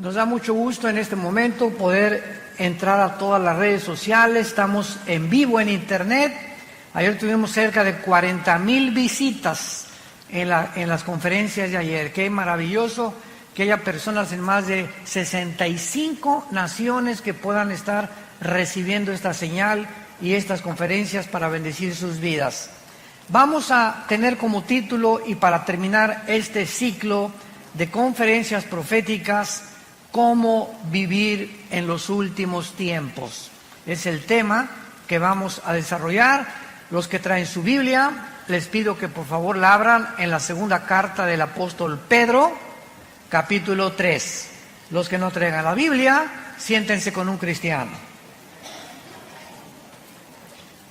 Nos da mucho gusto en este momento poder entrar a todas las redes sociales. Estamos en vivo en internet. Ayer tuvimos cerca de 40,000 visitas en las conferencias de ayer. Qué maravilloso que haya personas en más de 65 naciones que puedan estar recibiendo esta señal y estas conferencias para bendecir sus vidas. Vamos a tener como título, y para terminar este ciclo de conferencias proféticas, cómo vivir en los últimos tiempos. Es el tema que vamos a desarrollar. Los que traen su Biblia, les pido que por favor la abran en la segunda carta del apóstol Pedro, capítulo 3. Los que no traigan la Biblia, siéntense con un cristiano.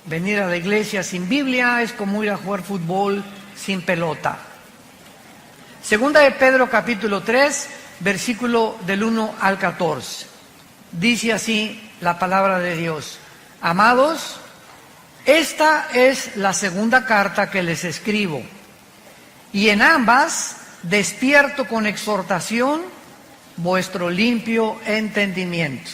Venir a la iglesia sin Biblia es como ir a jugar fútbol sin pelota. Segunda de Pedro, capítulo 3, versículo del 1 al 14. Dice así la palabra de Dios: Amados, esta es la segunda carta que les escribo, y en ambas despierto con exhortación vuestro limpio entendimiento,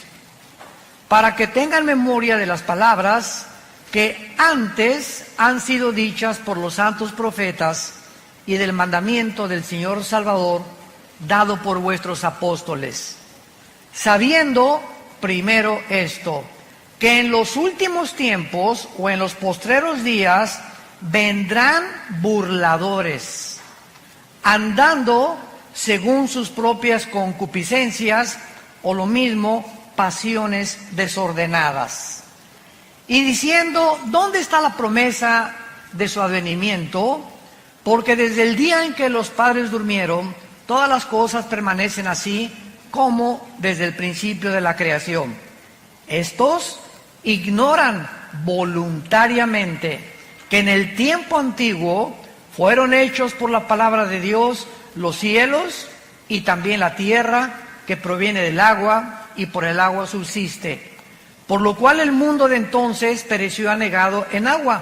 para que tengan memoria de las palabras que antes han sido dichas por los santos profetas y del mandamiento del Señor Salvador dado por vuestros apóstoles, sabiendo primero esto, que en los últimos tiempos o en los postreros días vendrán burladores, andando según sus propias concupiscencias, o lo mismo, pasiones desordenadas, y diciendo: ¿dónde está la promesa de su advenimiento? Porque desde el día en que los padres durmieron, todas las cosas permanecen así como desde el principio de la creación. Estos ignoran voluntariamente que en el tiempo antiguo fueron hechos por la palabra de Dios los cielos y también la tierra, que proviene del agua y por el agua subsiste, por lo cual el mundo de entonces pereció anegado en agua.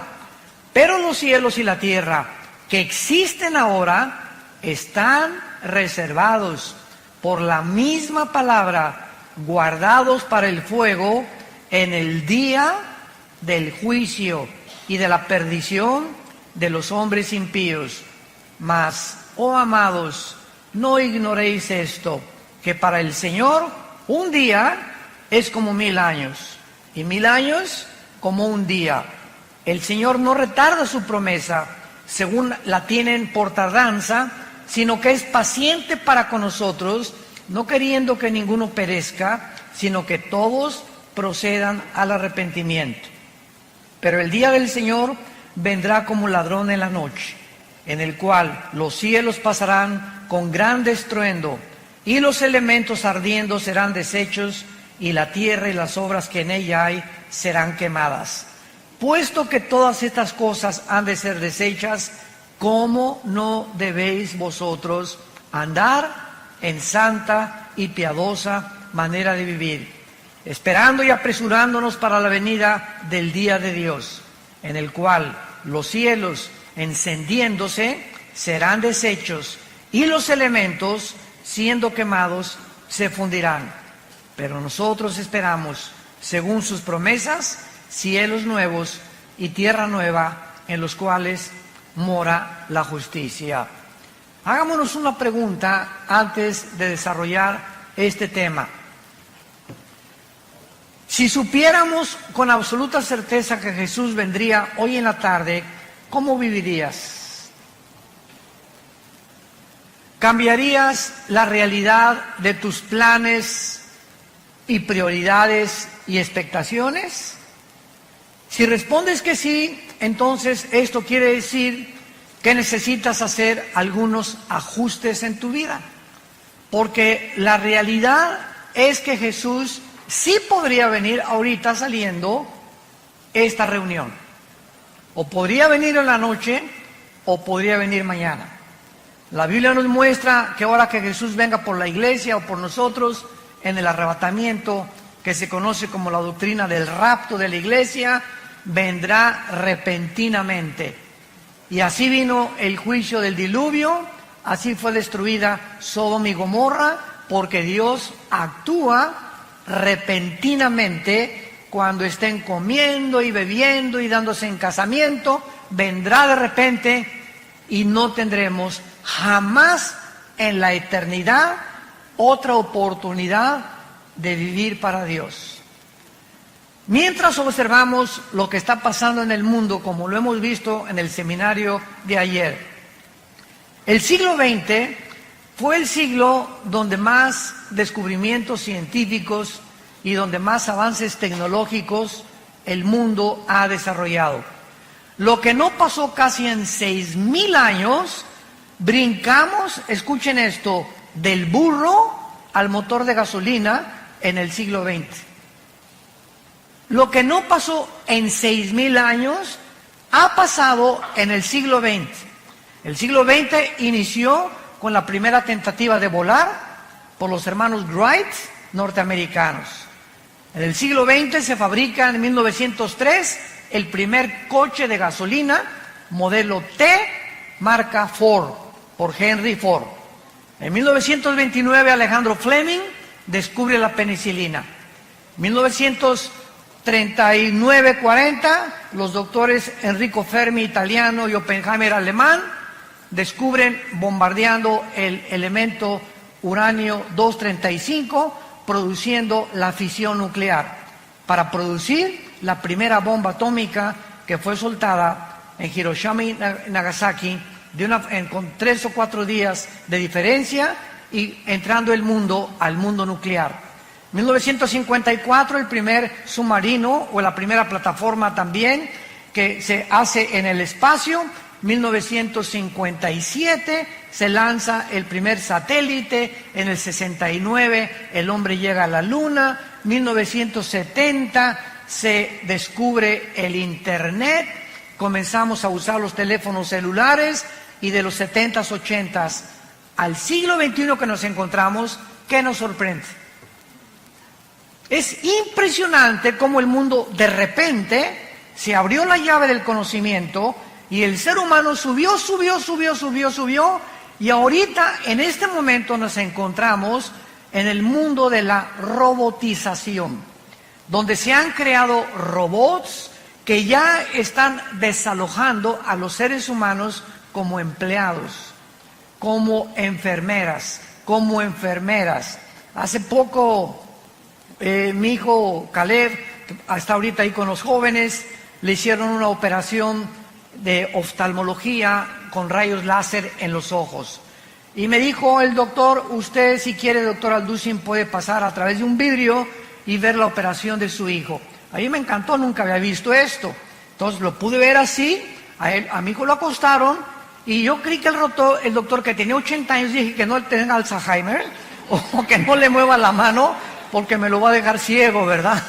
Pero los cielos y la tierra que existen ahora están reservados por la misma palabra, guardados para el fuego en el día del juicio y de la perdición de los hombres impíos. Mas, oh amados, no ignoréis esto, que para el Señor un día es como 1000 años, y 1000 años como un día. El Señor no retarda su promesa, según la tienen por tardanza, sino que es paciente para con nosotros, no queriendo que ninguno perezca, sino que todos procedan al arrepentimiento. Pero el día del Señor vendrá como ladrón en la noche, en el cual los cielos pasarán con gran estruendo, y los elementos ardiendo serán deshechos, y la tierra y las obras que en ella hay serán quemadas. Puesto que todas estas cosas han de ser deshechas, ¿cómo no debéis vosotros andar en santa y piadosa manera de vivir, esperando y apresurándonos para la venida del día de Dios, en el cual los cielos, encendiéndose, serán deshechos, y los elementos, siendo quemados, se fundirán? Pero nosotros esperamos, según sus promesas, cielos nuevos y tierra nueva, en los cuales mora la justicia. Hagámonos una pregunta antes de desarrollar este tema. Si supiéramos con absoluta certeza que Jesús vendría hoy en la tarde, ¿cómo vivirías? ¿Cambiarías la realidad de tus planes y prioridades y expectaciones? Si respondes que sí, entonces esto quiere decir que necesitas hacer algunos ajustes en tu vida, porque la realidad es que Jesús sí podría venir ahorita saliendo esta reunión, o podría venir en la noche, o podría venir mañana. La Biblia nos muestra que ahora que Jesús venga por la iglesia o por nosotros en el arrebatamiento, que se conoce como la doctrina del rapto de la iglesia, vendrá repentinamente. Y así vino el juicio del diluvio, así fue destruida Sodoma y Gomorra, porque Dios actúa repentinamente cuando estén comiendo y bebiendo y dándose en casamiento. Vendrá de repente y no tendremos jamás en la eternidad otra oportunidad de vivir para Dios. Mientras observamos lo que está pasando en el mundo, como lo hemos visto en el seminario de ayer, el siglo XX fue el siglo donde más descubrimientos científicos y donde más avances tecnológicos el mundo ha desarrollado. Lo que no pasó casi en 6,000 años, brincamos, escuchen esto, del burro al motor de gasolina en el siglo XX. Lo que no pasó en 6,000 años ha pasado en el siglo XX. El siglo XX inició con la primera tentativa de volar por los hermanos Wright, norteamericanos. En el siglo XX se fabrica en 1903 el primer coche de gasolina, modelo T, marca Ford, por Henry Ford. En 1929 Alejandro Fleming descubre la penicilina. En 1939-40 los doctores Enrico Fermi, italiano, y Oppenheimer, alemán, descubren bombardeando el elemento uranio 235, produciendo la fisión nuclear, para producir la primera bomba atómica que fue soltada en Hiroshima y Nagasaki con 3 o 4 días de diferencia y entrando el mundo al mundo nuclear. 1954 el primer submarino o la primera plataforma también que se hace en el espacio. 1957 se lanza el primer satélite. En el 69 el hombre llega a la luna. 1970 se descubre el internet, comenzamos a usar los teléfonos celulares, y de los 70s, 80s al siglo XXI que nos encontramos, ¿qué nos sorprende? Es impresionante cómo el mundo de repente se abrió la llave del conocimiento y el ser humano subió, y ahorita en este momento nos encontramos en el mundo de la robotización, donde se han creado robots que ya están desalojando a los seres humanos como empleados, como enfermeras. Hace poco mi hijo Caleb, que está ahorita ahí con los jóvenes, le hicieron una operación de oftalmología con rayos láser en los ojos. Y me dijo el doctor: usted, si quiere, doctor Alducin, puede pasar a través de un vidrio y ver la operación de su hijo. A mí me encantó, nunca había visto esto. Entonces lo pude ver así, a mi hijo lo acostaron, y yo creí que el doctor, que tenía 80 años, dije que no tenga Alzheimer, o que no le mueva la mano, porque me lo va a dejar ciego, ¿verdad?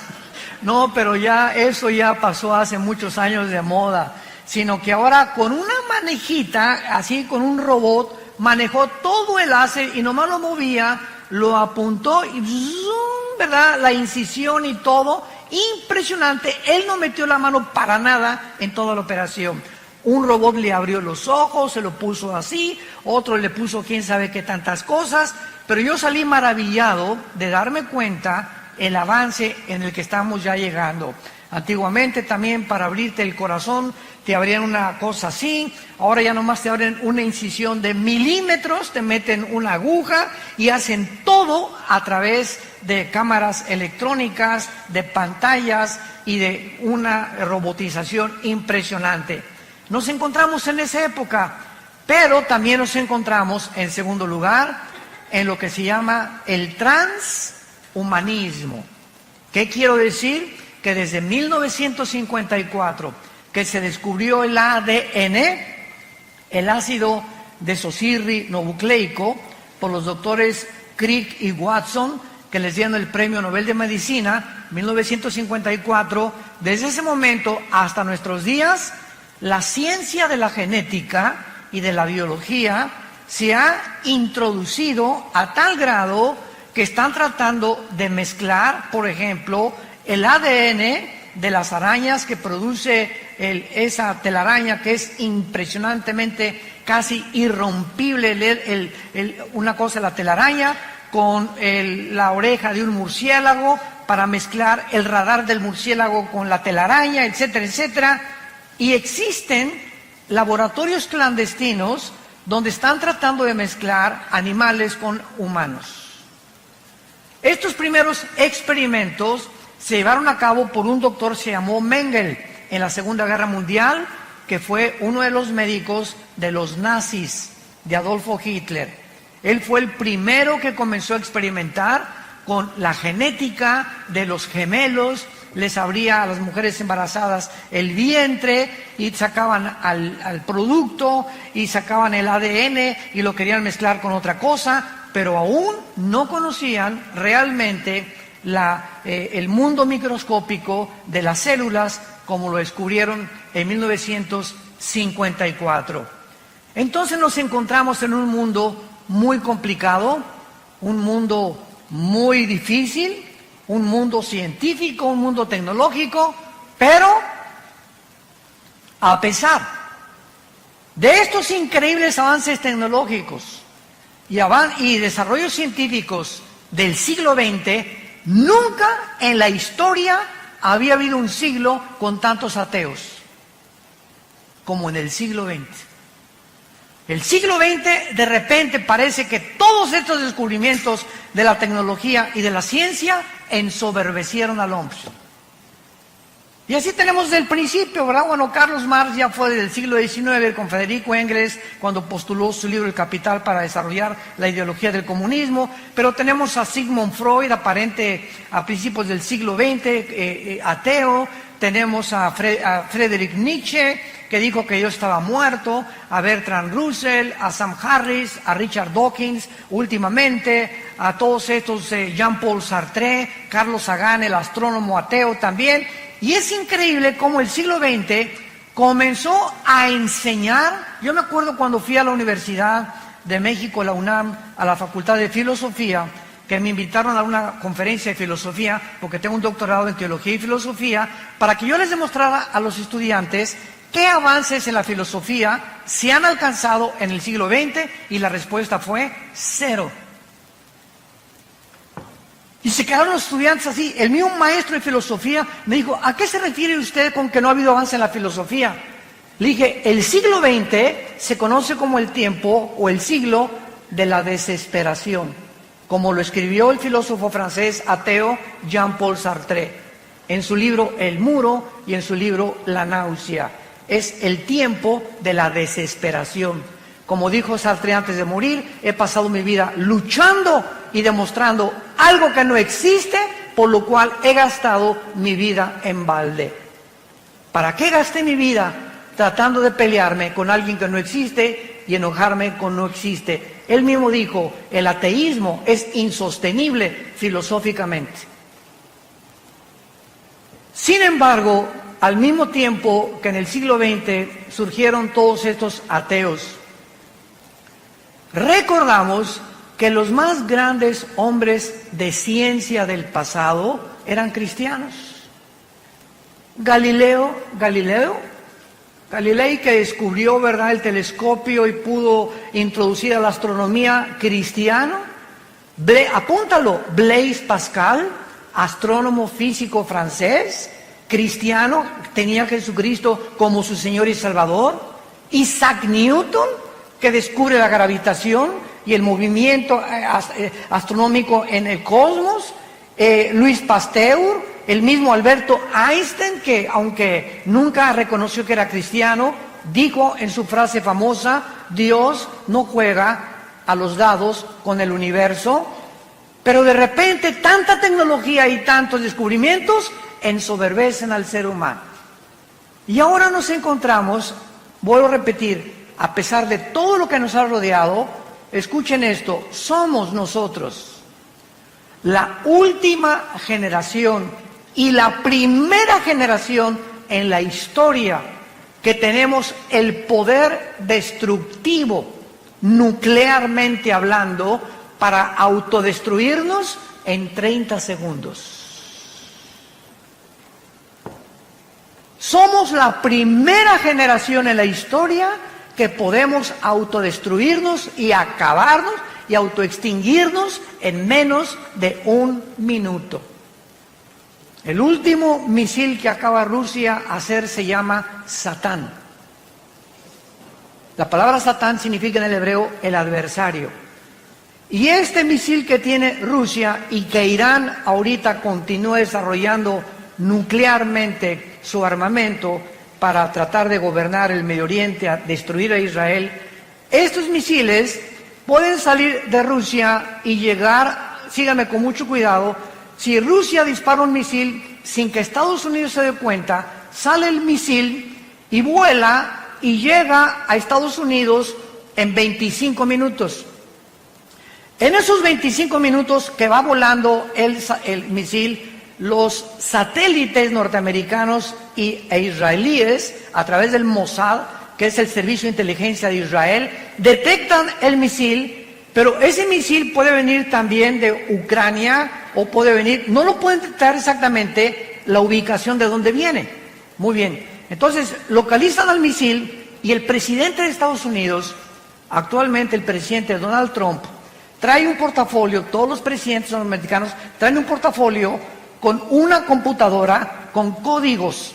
No, pero ya eso ya pasó hace muchos años de moda, sino que ahora con una manejita, así con un robot, manejó todo el láser y nomás lo movía, lo apuntó y ¡zum!, ¿verdad? La incisión y todo, impresionante. Él no metió la mano para nada en toda la operación. Un robot le abrió los ojos, se lo puso así, otro le puso quién sabe qué tantas cosas, pero yo salí maravillado de darme cuenta el avance en el que estamos ya llegando. Antiguamente también, para abrirte el corazón te abrían una cosa así, ahora ya nomás te abren una incisión de milímetros, te meten una aguja y hacen todo a través de cámaras electrónicas, de pantallas y de una robotización impresionante. Nos encontramos en esa época, pero también nos encontramos, en segundo lugar, en lo que se llama el transhumanismo. ¿Qué quiero decir? Que desde 1954, que se descubrió el ADN, el ácido desoxirribonucleico, por los doctores Crick y Watson, que les dieron el Premio Nobel de Medicina, 1954, desde ese momento hasta nuestros días, la ciencia de la genética y de la biología se ha introducido a tal grado que están tratando de mezclar, por ejemplo, el ADN de las arañas que produce esa telaraña, que es impresionantemente casi irrompible, una cosa la telaraña, con la oreja de un murciélago para mezclar el radar del murciélago con la telaraña, etcétera, etcétera. Y existen laboratorios clandestinos donde están tratando de mezclar animales con humanos. Estos primeros experimentos se llevaron a cabo por un doctor, se llamó Mengele, en la Segunda Guerra Mundial, que fue uno de los médicos de los nazis, de Adolfo Hitler. Él fue el primero que comenzó a experimentar con la genética de los gemelos, les abría a las mujeres embarazadas el vientre y sacaban al producto y sacaban el ADN y lo querían mezclar con otra cosa, pero aún no conocían realmente el mundo microscópico de las células como lo descubrieron en 1954. Entonces nos encontramos en un mundo muy complicado, un mundo muy difícil, un mundo científico, un mundo tecnológico, pero a pesar de estos increíbles avances tecnológicos y desarrollos científicos del siglo XX, nunca en la historia había habido un siglo con tantos ateos como en el siglo XX. El siglo XX de repente parece que todos estos descubrimientos de la tecnología y de la ciencia ensoberbecieron al hombre. Y así tenemos desde el principio, ¿verdad? Bueno, Carlos Marx ya fue del siglo XIX con Federico Engels cuando postuló su libro El Capital para desarrollar la ideología del comunismo, pero tenemos a Sigmund Freud, aparente a principios del siglo XX, ateo, tenemos a Friedrich Nietzsche, que dijo que Dios estaba muerto, a Bertrand Russell, a Sam Harris, a Richard Dawkins, últimamente, a todos estos, Jean-Paul Sartre, Carlos Sagan, el astrónomo ateo también. Y es increíble cómo el siglo XX comenzó a enseñar. Yo me acuerdo cuando fui a la Universidad de México, la UNAM, a la Facultad de Filosofía, que me invitaron a una conferencia de filosofía, porque tengo un doctorado en teología y filosofía, para que yo les demostrara a los estudiantes qué avances en la filosofía se han alcanzado en el siglo XX, y la respuesta fue cero. Y se quedaron los estudiantes así. El mismo maestro de filosofía me dijo, ¿a qué se refiere usted con que no ha habido avance en la filosofía? Le dije, el siglo XX se conoce como el tiempo o el siglo de la desesperación, como lo escribió el filósofo francés ateo Jean-Paul Sartre en su libro El Muro y en su libro La Náusea. Es el tiempo de la desesperación. Como dijo Sartre antes de morir, he pasado mi vida luchando y demostrando algo que no existe, por lo cual he gastado mi vida en balde. ¿Para qué gasté mi vida tratando de pelearme con alguien que no existe y enojarme con no existe? Él mismo dijo, el ateísmo es insostenible filosóficamente. Sin embargo, al mismo tiempo que en el siglo XX surgieron todos estos ateos, recordamos que los más grandes hombres de ciencia del pasado eran cristianos. Galilei, que descubrió, ¿verdad?, el telescopio y pudo introducir a la astronomía, cristiano. Apúntalo, Blaise Pascal, astrónomo físico francés, cristiano, tenía a Jesucristo como su Señor y Salvador. Isaac Newton, que descubre la gravitación y el movimiento astronómico en el cosmos. Louis Pasteur, el mismo Alberto Einstein, que aunque nunca reconoció que era cristiano, dijo en su frase famosa, Dios no juega a los dados con el universo. Pero de repente tanta tecnología y tantos descubrimientos ensoberbecen al ser humano. Y ahora nos encontramos, vuelvo a repetir, a pesar de todo lo que nos ha rodeado, escuchen esto, somos nosotros la última generación y la primera generación en la historia que tenemos el poder destructivo, nuclearmente hablando, para autodestruirnos en 30 segundos. Somos la primera generación en la historia que podemos autodestruirnos y acabarnos y autoextinguirnos en menos de 1 minuto. El último misil que acaba Rusia de hacer se llama Satán. La palabra Satán significa en el hebreo el adversario. Y este misil que tiene Rusia y que Irán ahorita continúa desarrollando nuclearmente su armamento para tratar de gobernar el Medio Oriente, a destruir a Israel, estos misiles pueden salir de Rusia y llegar, síganme con mucho cuidado, si Rusia dispara un misil sin que Estados Unidos se dé cuenta, sale el misil y vuela y llega a Estados Unidos en 25 minutos. En esos 25 minutos que va volando el misil, los satélites norteamericanos e israelíes, a través del Mossad, que es el servicio de inteligencia de Israel, detectan el misil, pero ese misil puede venir también de Ucrania o puede venir, no lo pueden detectar exactamente la ubicación de dónde viene. Muy bien, entonces localizan al misil y el presidente de Estados Unidos, actualmente el presidente Donald Trump, trae un portafolio, todos los presidentes norteamericanos traen un portafolio con una computadora con códigos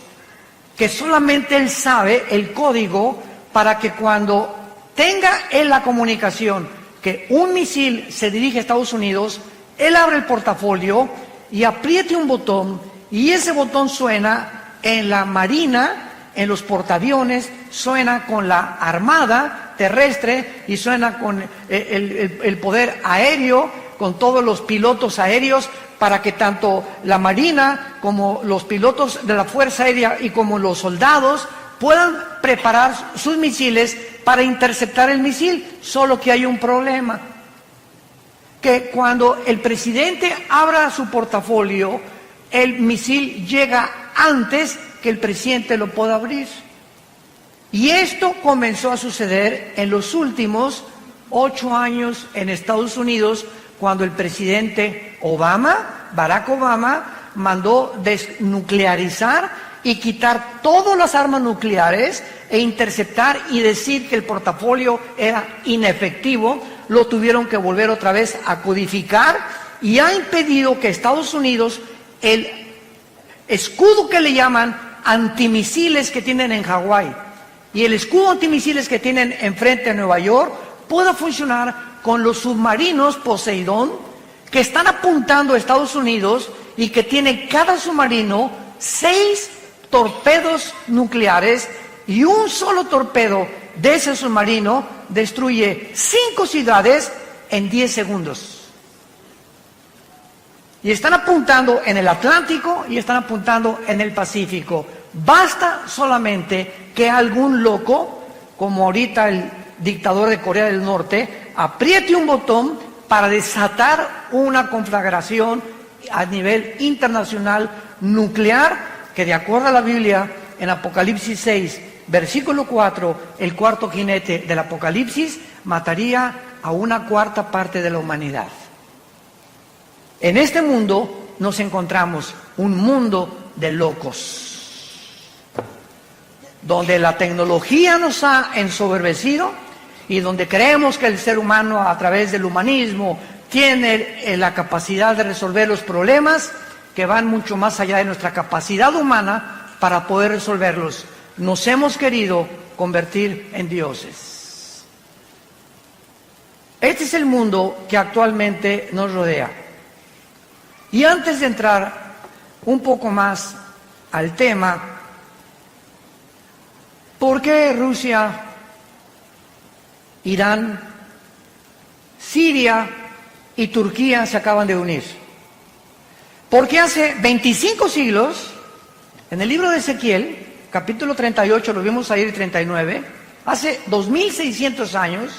que solamente él sabe el código para que cuando tenga él la comunicación que un misil se dirige a Estados Unidos, él abre el portafolio y apriete un botón y ese botón suena en la marina, en los portaaviones, suena con la armada terrestre y suena con el poder aéreo, con todos los pilotos aéreos, para que tanto la marina como los pilotos de la Fuerza Aérea y como los soldados puedan preparar sus misiles para interceptar el misil. Solo que hay un problema, que cuando el presidente abra su portafolio, el misil llega antes que el presidente lo pueda abrir. Y esto comenzó a suceder en los últimos 8 años en Estados Unidos, cuando el presidente Barack Obama, mandó desnuclearizar y quitar todas las armas nucleares e interceptar y decir que el portafolio era inefectivo. Lo tuvieron que volver otra vez a codificar y ha impedido que Estados Unidos, el escudo que le llaman antimisiles que tienen en Hawái y el escudo antimisiles que tienen enfrente a Nueva York, pueda funcionar con los submarinos Poseidón que están apuntando a Estados Unidos y que tiene cada submarino 6 torpedos nucleares, y un solo torpedo de ese submarino destruye 5 ciudades en 10 segundos. Y están apuntando en el Atlántico y están apuntando en el Pacífico. Basta solamente que algún loco, como ahorita el dictador de Corea del Norte, apriete un botón para desatar una conflagración a nivel internacional nuclear, que de acuerdo a la Biblia, en Apocalipsis 6, versículo 4, el cuarto jinete del Apocalipsis mataría a 1/4 parte de la humanidad. En este mundo nos encontramos un mundo de locos, donde la tecnología nos ha ensoberbecido y donde creemos que el ser humano, a través del humanismo, tiene la capacidad de resolver los problemas que van mucho más allá de nuestra capacidad humana para poder resolverlos. Nos hemos querido convertir en dioses. Este es el mundo que actualmente nos rodea. Y antes de entrar un poco más al tema, ¿por qué Rusia, Irán, Siria y Turquía se acaban de unir? Porque hace 25 siglos, en el libro de Ezequiel, capítulo 38, lo vimos ayer, 39, hace 2600 años,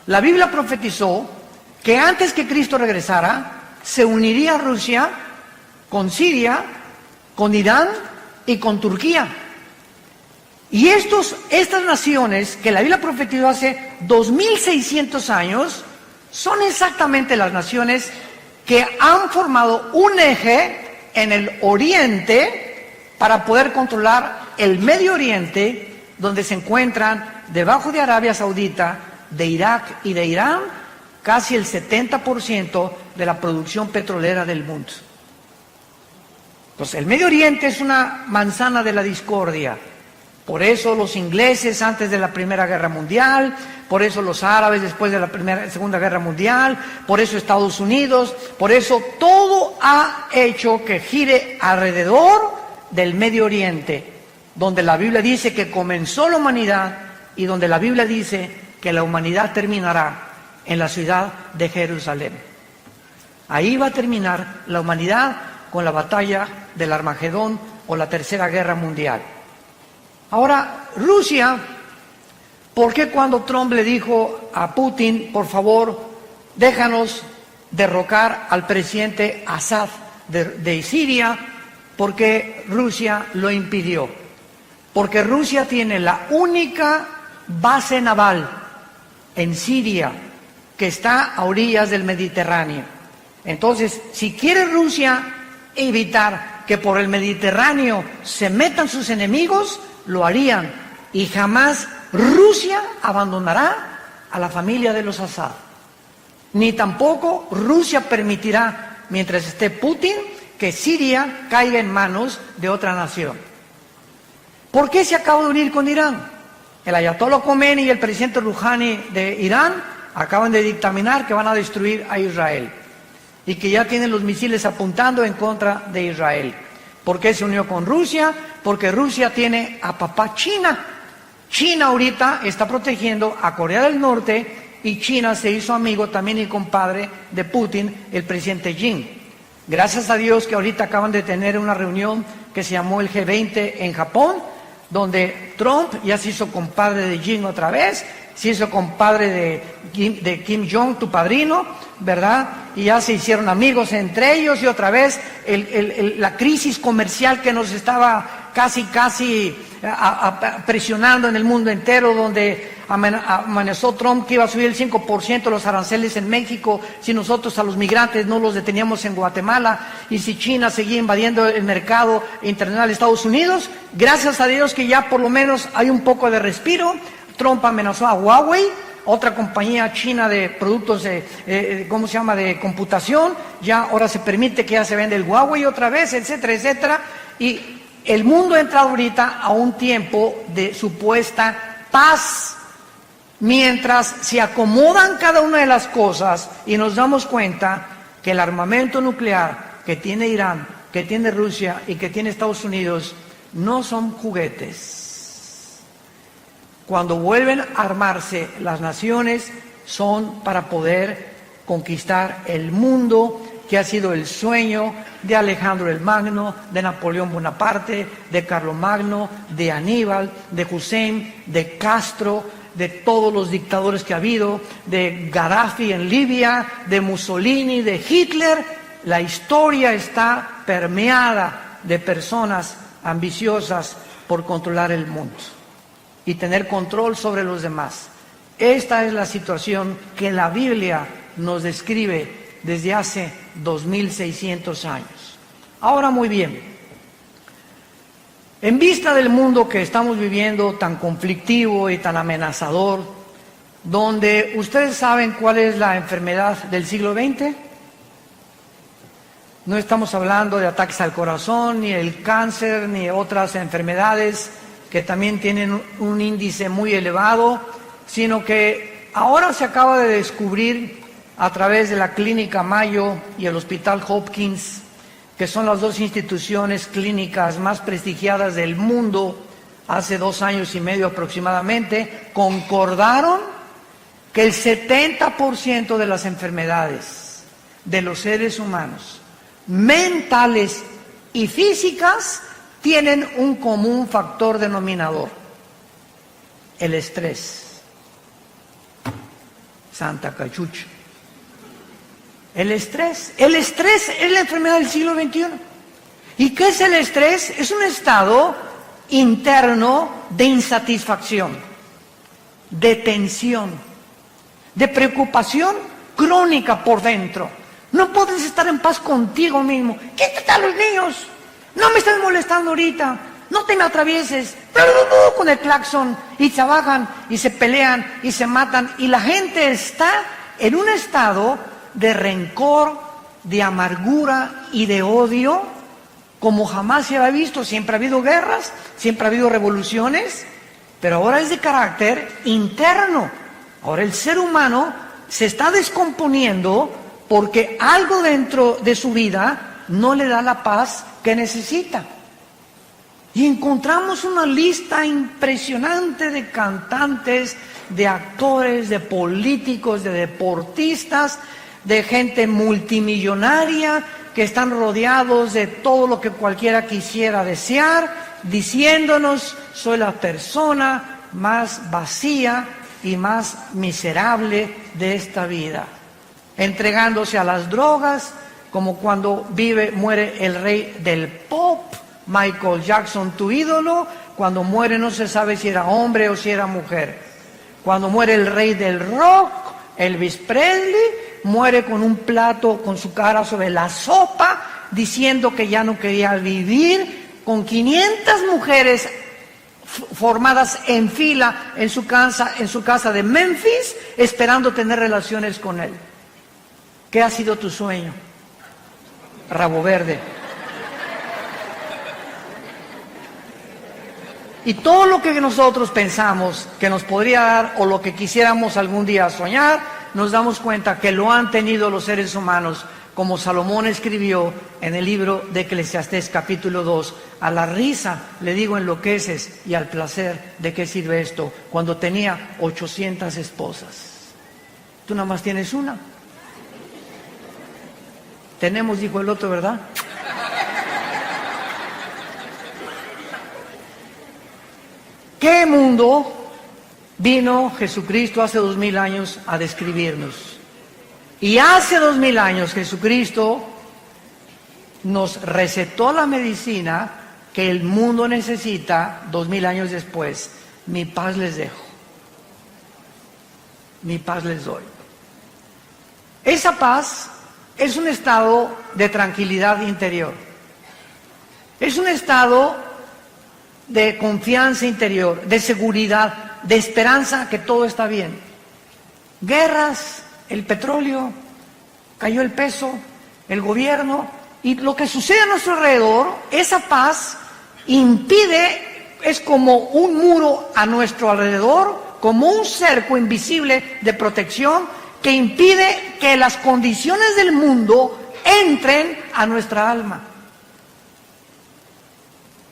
la Biblia profetizó que antes que Cristo regresara, se uniría Rusia con Siria, con Irán y con Turquía. Y estas naciones que la Biblia profetizó hace 2600 años, son exactamente las naciones que han formado un eje en el Oriente para poder controlar el Medio Oriente, donde se encuentran debajo de Arabia Saudita, de Irak y de Irán, casi el 70% de la producción petrolera del mundo. Pues el Medio Oriente es una manzana de la discordia. Por eso los ingleses antes de la Primera Guerra Mundial, por eso los árabes después de la Segunda Guerra Mundial, por eso Estados Unidos, por eso todo ha hecho que gire alrededor del Medio Oriente, donde la Biblia dice que comenzó la humanidad y donde la Biblia dice que la humanidad terminará en la ciudad de Jerusalén. Ahí va a terminar la humanidad con la batalla del Armagedón o la Tercera Guerra Mundial. Ahora, Rusia, ¿por qué cuando Trump le dijo a Putin, por favor, déjanos derrocar al presidente Assad de Siria? ¿Por qué Rusia lo impidió? Porque Rusia tiene la única base naval en Siria que está a orillas del Mediterráneo. Entonces, si quiere Rusia evitar que por el Mediterráneo se metan sus enemigos, lo harían, y jamás Rusia abandonará a la familia de los Assad. Ni tampoco Rusia permitirá, mientras esté Putin, que Siria caiga en manos de otra nación. ¿Por qué se acaba de unir con Irán? El ayatollah Khomeini y el presidente Rouhani de Irán acaban de dictaminar que van a destruir a Israel y que ya tienen los misiles apuntando en contra de Israel. ¿Por qué se unió con Rusia? Porque Rusia tiene a papá China. China ahorita está protegiendo a Corea del Norte y China se hizo amigo también y compadre de Putin, el presidente Xi. Gracias a Dios que ahorita acaban de tener una reunión que se llamó el G20 en Japón, donde Trump ya se hizo compadre de Xi otra vez, se hizo compadre de Kim Jong, tu padrino, ¿verdad? Y ya se hicieron amigos entre ellos y otra vez la crisis comercial que nos estaba casi presionando en el mundo entero, donde amenazó Trump que iba a subir el 5% los aranceles en México si nosotros a los migrantes no los deteníamos en Guatemala, y si China seguía invadiendo el mercado internacional de Estados Unidos. Gracias a Dios que ya por lo menos hay un poco de respiro. Trump amenazó a Huawei, otra compañía china de productos de computación. Ya ahora se permite que ya se vende el Huawei otra vez, etcétera, etcétera. Y el mundo entra ahorita a un tiempo de supuesta paz, mientras se acomodan cada una de las cosas y nos damos cuenta que el armamento nuclear que tiene Irán, que tiene Rusia y que tiene Estados Unidos no son juguetes. Cuando vuelven a armarse las naciones son para poder conquistar el mundo, que ha sido el sueño de Alejandro el Magno, de Napoleón Bonaparte, de Carlomagno, de Aníbal, de Hussein, de Castro, de todos los dictadores que ha habido, de Gaddafi en Libia, de Mussolini, de Hitler. La historia está permeada de personas ambiciosas por controlar el mundo y tener control sobre los demás. Esta es la situación que la Biblia nos describe desde hace 2600 años. Ahora, muy bien, en vista del mundo que estamos viviendo tan conflictivo y tan amenazador, donde ustedes saben cuál es la enfermedad del siglo XX, no estamos hablando de ataques al corazón, ni el cáncer, ni otras enfermedades que también tienen un índice muy elevado, sino que ahora se acaba de descubrir a través de la Clínica Mayo y el Hospital Hopkins, que son las dos instituciones clínicas más prestigiadas del mundo, hace 2 años y medio aproximadamente, concordaron que el 70% de las enfermedades de los seres humanos, mentales y físicas, tienen un común factor denominador: el estrés. Santa Cachucha. El estrés es la enfermedad del siglo XXI. ¿Y qué es el estrés? Es un estado interno de insatisfacción, de tensión, de preocupación crónica por dentro. No puedes estar en paz contigo mismo. Quítate a los niños. No me estás molestando ahorita. No te me atravieses. Con el claxon. Y se bajan y se pelean y se matan. Y la gente está en un estado de rencor, de amargura y de odio, como jamás se había visto. Siempre ha habido guerras, siempre ha habido revoluciones, pero ahora es de carácter interno. Ahora el ser humano se está descomponiendo porque algo dentro de su vida no le da la paz que necesita. Y encontramos una lista impresionante de cantantes, de actores, de políticos, de deportistas, de gente multimillonaria que están rodeados de todo lo que cualquiera quisiera desear, diciéndonos: soy la persona más vacía y más miserable de esta vida, entregándose a las drogas, como cuando muere el rey del pop, Michael Jackson, tu ídolo. Cuando muere no se sabe si era hombre o si era mujer. Cuando muere el rey del rock, Elvis Presley, muere con un plato con su cara sobre la sopa, diciendo que ya no quería vivir, con 500 mujeres formadas en fila en su casa de Memphis, esperando tener relaciones con él. ¿Qué ha sido tu sueño? Rabo verde. Y todo lo que nosotros pensamos que nos podría dar, o lo que quisiéramos algún día soñar, nos damos cuenta que lo han tenido los seres humanos, como Salomón escribió en el libro de Eclesiastés capítulo 2, a la risa le digo enloqueces, y al placer ¿de qué sirve esto? Cuando tenía 800 esposas. Tú nada más tienes una. Tenemos, dijo el otro, ¿verdad? ¿Qué mundo vino Jesucristo hace 2000 años a describirnos? Y hace 2000 años Jesucristo nos recetó la medicina que el mundo necesita 2000 años después. Mi paz les dejo, mi paz les doy. Esa paz es un estado de tranquilidad interior. Es un estado de confianza interior, de seguridad, de esperanza que todo está bien. Guerras, el petróleo, cayó el peso, el gobierno, y lo que sucede a nuestro alrededor, esa paz impide, es como un muro a nuestro alrededor, como un cerco invisible de protección que impide que las condiciones del mundo entren a nuestra alma.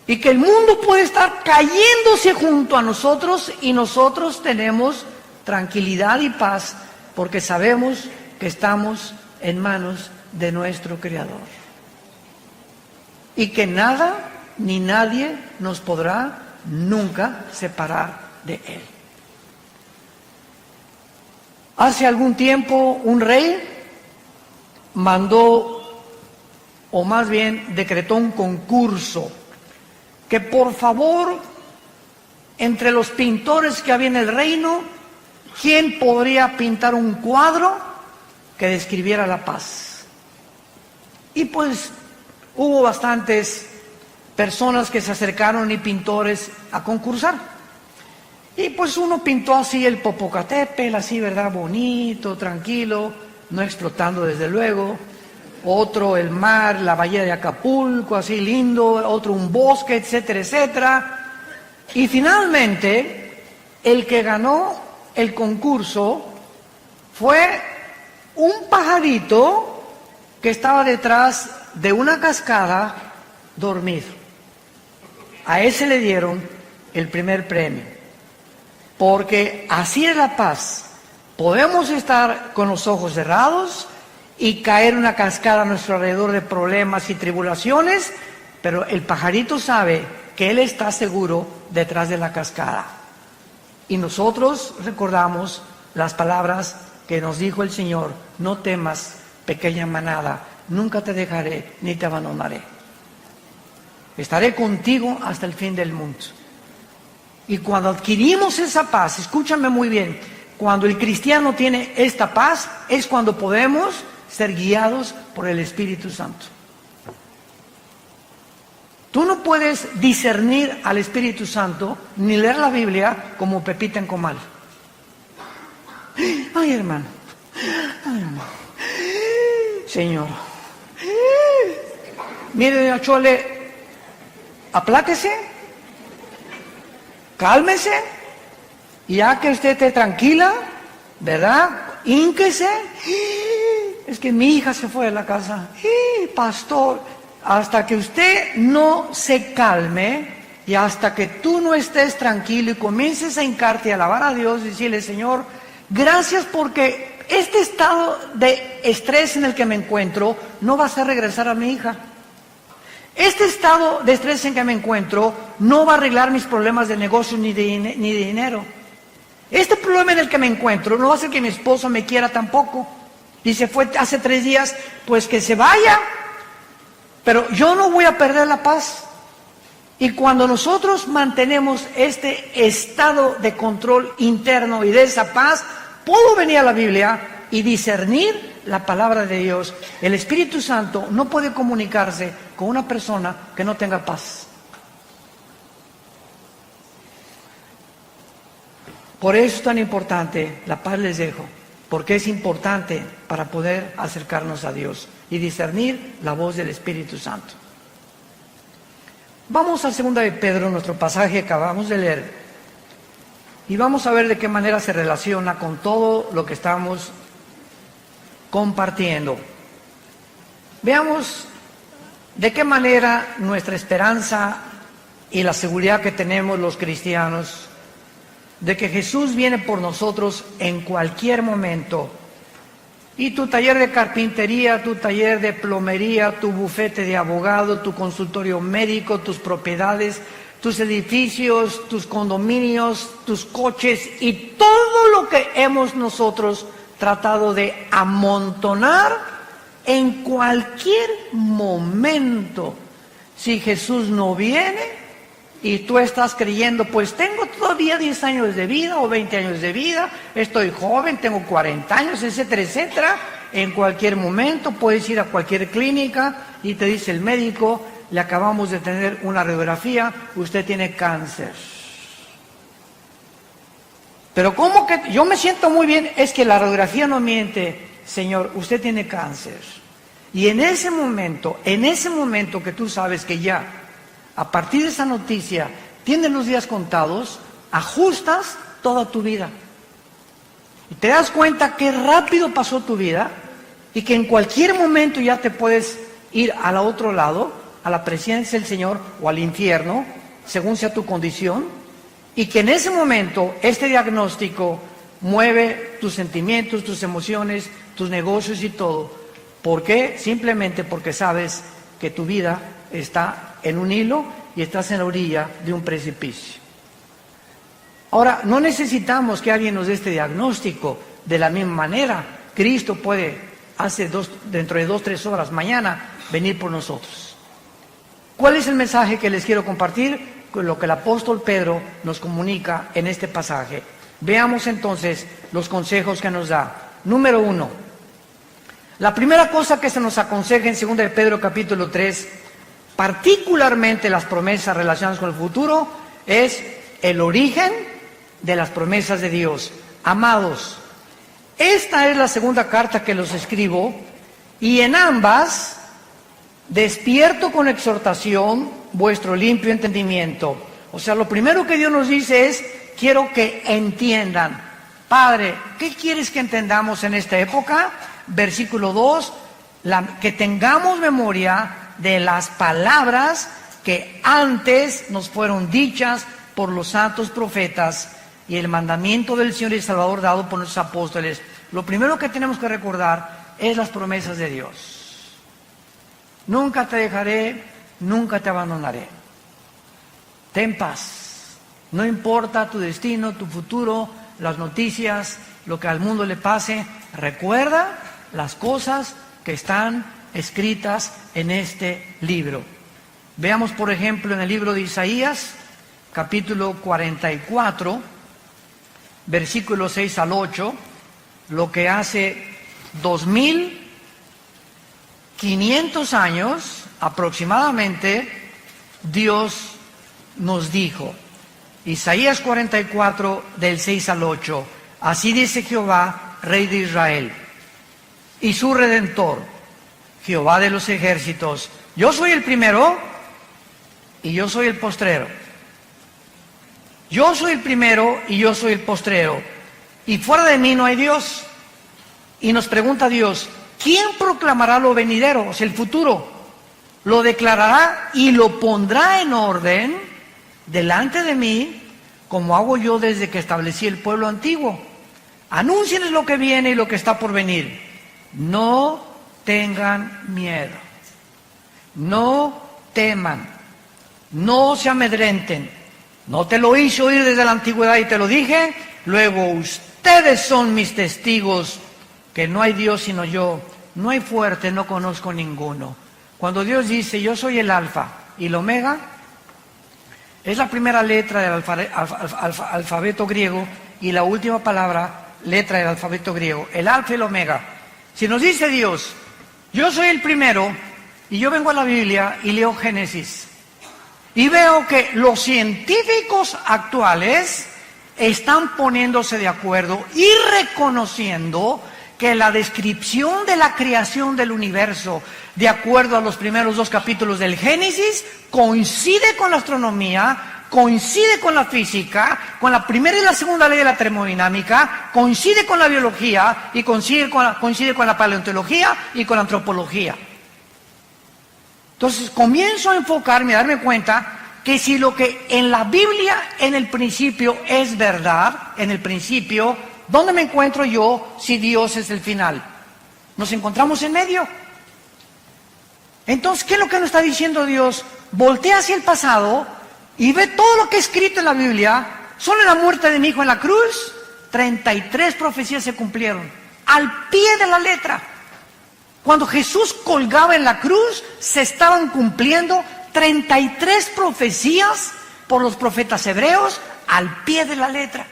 Y que el mundo puede estar cayéndose junto a nosotros y nosotros tenemos tranquilidad y paz porque sabemos que estamos en manos de nuestro Creador. Y que nada ni nadie nos podrá nunca separar de Él. Hace algún tiempo un rey mandó, o más bien decretó un concurso, que por favor, entre los pintores que había en el reino, ¿quién podría pintar un cuadro que describiera la paz? Y pues hubo bastantes personas que se acercaron y pintores a concursar. Y pues uno pintó así el Popocatépetl, así, ¿verdad? Bonito, tranquilo, no explotando desde luego. Otro el mar, la bahía de Acapulco, así lindo, otro un bosque, etcétera, etcétera. Y finalmente, el que ganó el concurso fue un pajarito que estaba detrás de una cascada dormido. A ese le dieron el primer premio, porque así es la paz. Podemos estar con los ojos cerrados y caer una cascada a nuestro alrededor de problemas y tribulaciones, pero el pajarito sabe que él está seguro detrás de la cascada. Y nosotros recordamos las palabras que nos dijo el Señor: no temas, pequeña manada, nunca te dejaré ni te abandonaré. Estaré contigo hasta el fin del mundo. Y cuando adquirimos esa paz, escúchame muy bien, cuando el cristiano tiene esta paz, es cuando podemos ser guiados por el Espíritu Santo. Tú no puedes discernir al Espíritu Santo ni leer la Biblia como Pepita en comal. Ay, hermano, Señor. Mire, doña Chole, apláquese, cálmese, y ya que usted esté tranquila, ¿verdad? Hínquese. Es que mi hija se fue de la casa. Pastor, hasta que usted no se calme y hasta que tú no estés tranquilo y comiences a hincarte y a alabar a Dios y decirle, Señor, gracias porque este estado de estrés en el que me encuentro no va a hacer regresar a mi hija. Este estado de estrés en que me encuentro no va a arreglar mis problemas de negocio ni de dinero. Este problema en el que me encuentro no va a hacer que mi esposo me quiera tampoco. Y se fue hace 3 días, pues que se vaya. Pero yo no voy a perder la paz. Y cuando nosotros mantenemos este estado de control interno y de esa paz, puedo venir a la Biblia y discernir la palabra de Dios. El Espíritu Santo no puede comunicarse con una persona que no tenga paz. Por eso es tan importante, la paz les dejo, porque es importante para poder acercarnos a Dios y discernir la voz del Espíritu Santo. Vamos a 2 de Pedro, nuestro pasaje que acabamos de leer, y vamos a ver de qué manera se relaciona con todo lo que estamos compartiendo. Veamos de qué manera nuestra esperanza y la seguridad que tenemos los cristianos de que Jesús viene por nosotros en cualquier momento. Y tu taller de carpintería, tu taller de plomería, tu bufete de abogado, tu consultorio médico, tus propiedades, tus edificios, tus condominios, tus coches y todo lo que hemos nosotros tratado de amontonar, en cualquier momento, si Jesús no viene y tú estás creyendo, pues tengo todavía 10 años de vida o 20 años de vida, estoy joven, tengo 40 años, etcétera, etcétera. En cualquier momento puedes ir a cualquier clínica y te dice el médico, le acabamos de tener una radiografía, usted tiene cáncer. Pero ¿cómo que yo me siento muy bien? Es que la radiografía no miente, señor, usted tiene cáncer. Y en ese momento que tú sabes que ya, a partir de esa noticia, tienes los días contados, ajustas toda tu vida. Y te das cuenta que rápido pasó tu vida y que en cualquier momento ya te puedes ir al otro lado, a la presencia del Señor o al infierno, según sea tu condición, y que en ese momento este diagnóstico mueve tus sentimientos, tus emociones, tus negocios y todo. ¿Por qué? Simplemente porque sabes que tu vida está en un hilo y estás en la orilla de un precipicio. Ahora, no necesitamos que alguien nos dé este diagnóstico de la misma manera. Cristo puede, dentro de 2-3 horas, mañana, venir por nosotros. ¿Cuál es el mensaje que les quiero compartir? Con lo que el apóstol Pedro nos comunica en este pasaje. Veamos entonces los consejos que nos da. Número 1. La primera cosa que se nos aconseja en 2 de Pedro capítulo 3, particularmente las promesas relacionadas con el futuro, es el origen de las promesas de Dios. Amados, esta es la segunda carta que los escribo, y en ambas despierto con exhortación vuestro limpio entendimiento. O sea, lo primero que Dios nos dice es, quiero que entiendan. Padre, ¿qué quieres que entendamos en esta época? Versículo 2, que tengamos memoria de las palabras que antes nos fueron dichas por los santos profetas y el mandamiento del Señor y Salvador dado por nuestros apóstoles. Lo primero que tenemos que recordar es las promesas de Dios. Nunca te dejaré, nunca te abandonaré. Ten paz. No importa tu destino, tu futuro, las noticias, lo que al mundo le pase. Recuerda las cosas que están escritas en este libro. Veamos, por ejemplo, en el libro de Isaías, capítulo 44, versículos 6 al 8, lo que hace 2500 años aproximadamente Dios nos dijo. Isaías 44, del 6 al 8. Así dice Jehová, Rey de Israel: y su Redentor, Jehová de los ejércitos. Yo soy el primero y yo soy el postrero. Yo soy el primero y yo soy el postrero. Y fuera de mí no hay Dios. Y nos pregunta Dios, ¿quién proclamará lo venidero, o sea, el futuro? Lo declarará y lo pondrá en orden delante de mí, como hago yo desde que establecí el pueblo antiguo. Anúncienles lo que viene y lo que está por venir. No tengan miedo. No teman. No se amedrenten. No te lo hice oír desde la antigüedad y te lo dije. Luego ustedes son mis testigos que no hay Dios sino yo. No hay fuerte, no conozco ninguno. Cuando Dios dice, yo soy el alfa y el omega, es la primera letra del alfabeto griego y la última letra del alfabeto griego, el alfa y el omega. Si nos dice Dios, yo soy el primero, y yo vengo a la Biblia y leo Génesis, y veo que los científicos actuales están poniéndose de acuerdo y reconociendo que la descripción de la creación del universo, de acuerdo a los primeros 2 capítulos del Génesis, coincide con la astronomía, coincide con la física, con la primera y la segunda ley de la termodinámica, coincide con la biología y coincide con la paleontología y con la antropología. Entonces comienzo a enfocarme, a darme cuenta que si lo que en la Biblia en el principio es verdad, en el principio, ¿dónde me encuentro yo si Dios es el final? Nos encontramos en medio. Entonces, ¿qué es lo que nos está diciendo Dios? Voltea hacia el pasado y ve todo lo que es escrito en la Biblia. Solo en la muerte de mi hijo en la cruz, 33 profecías se cumplieron, al pie de la letra. Cuando Jesús colgaba en la cruz, se estaban cumpliendo 33 profecías por los profetas hebreos al pie de la letra.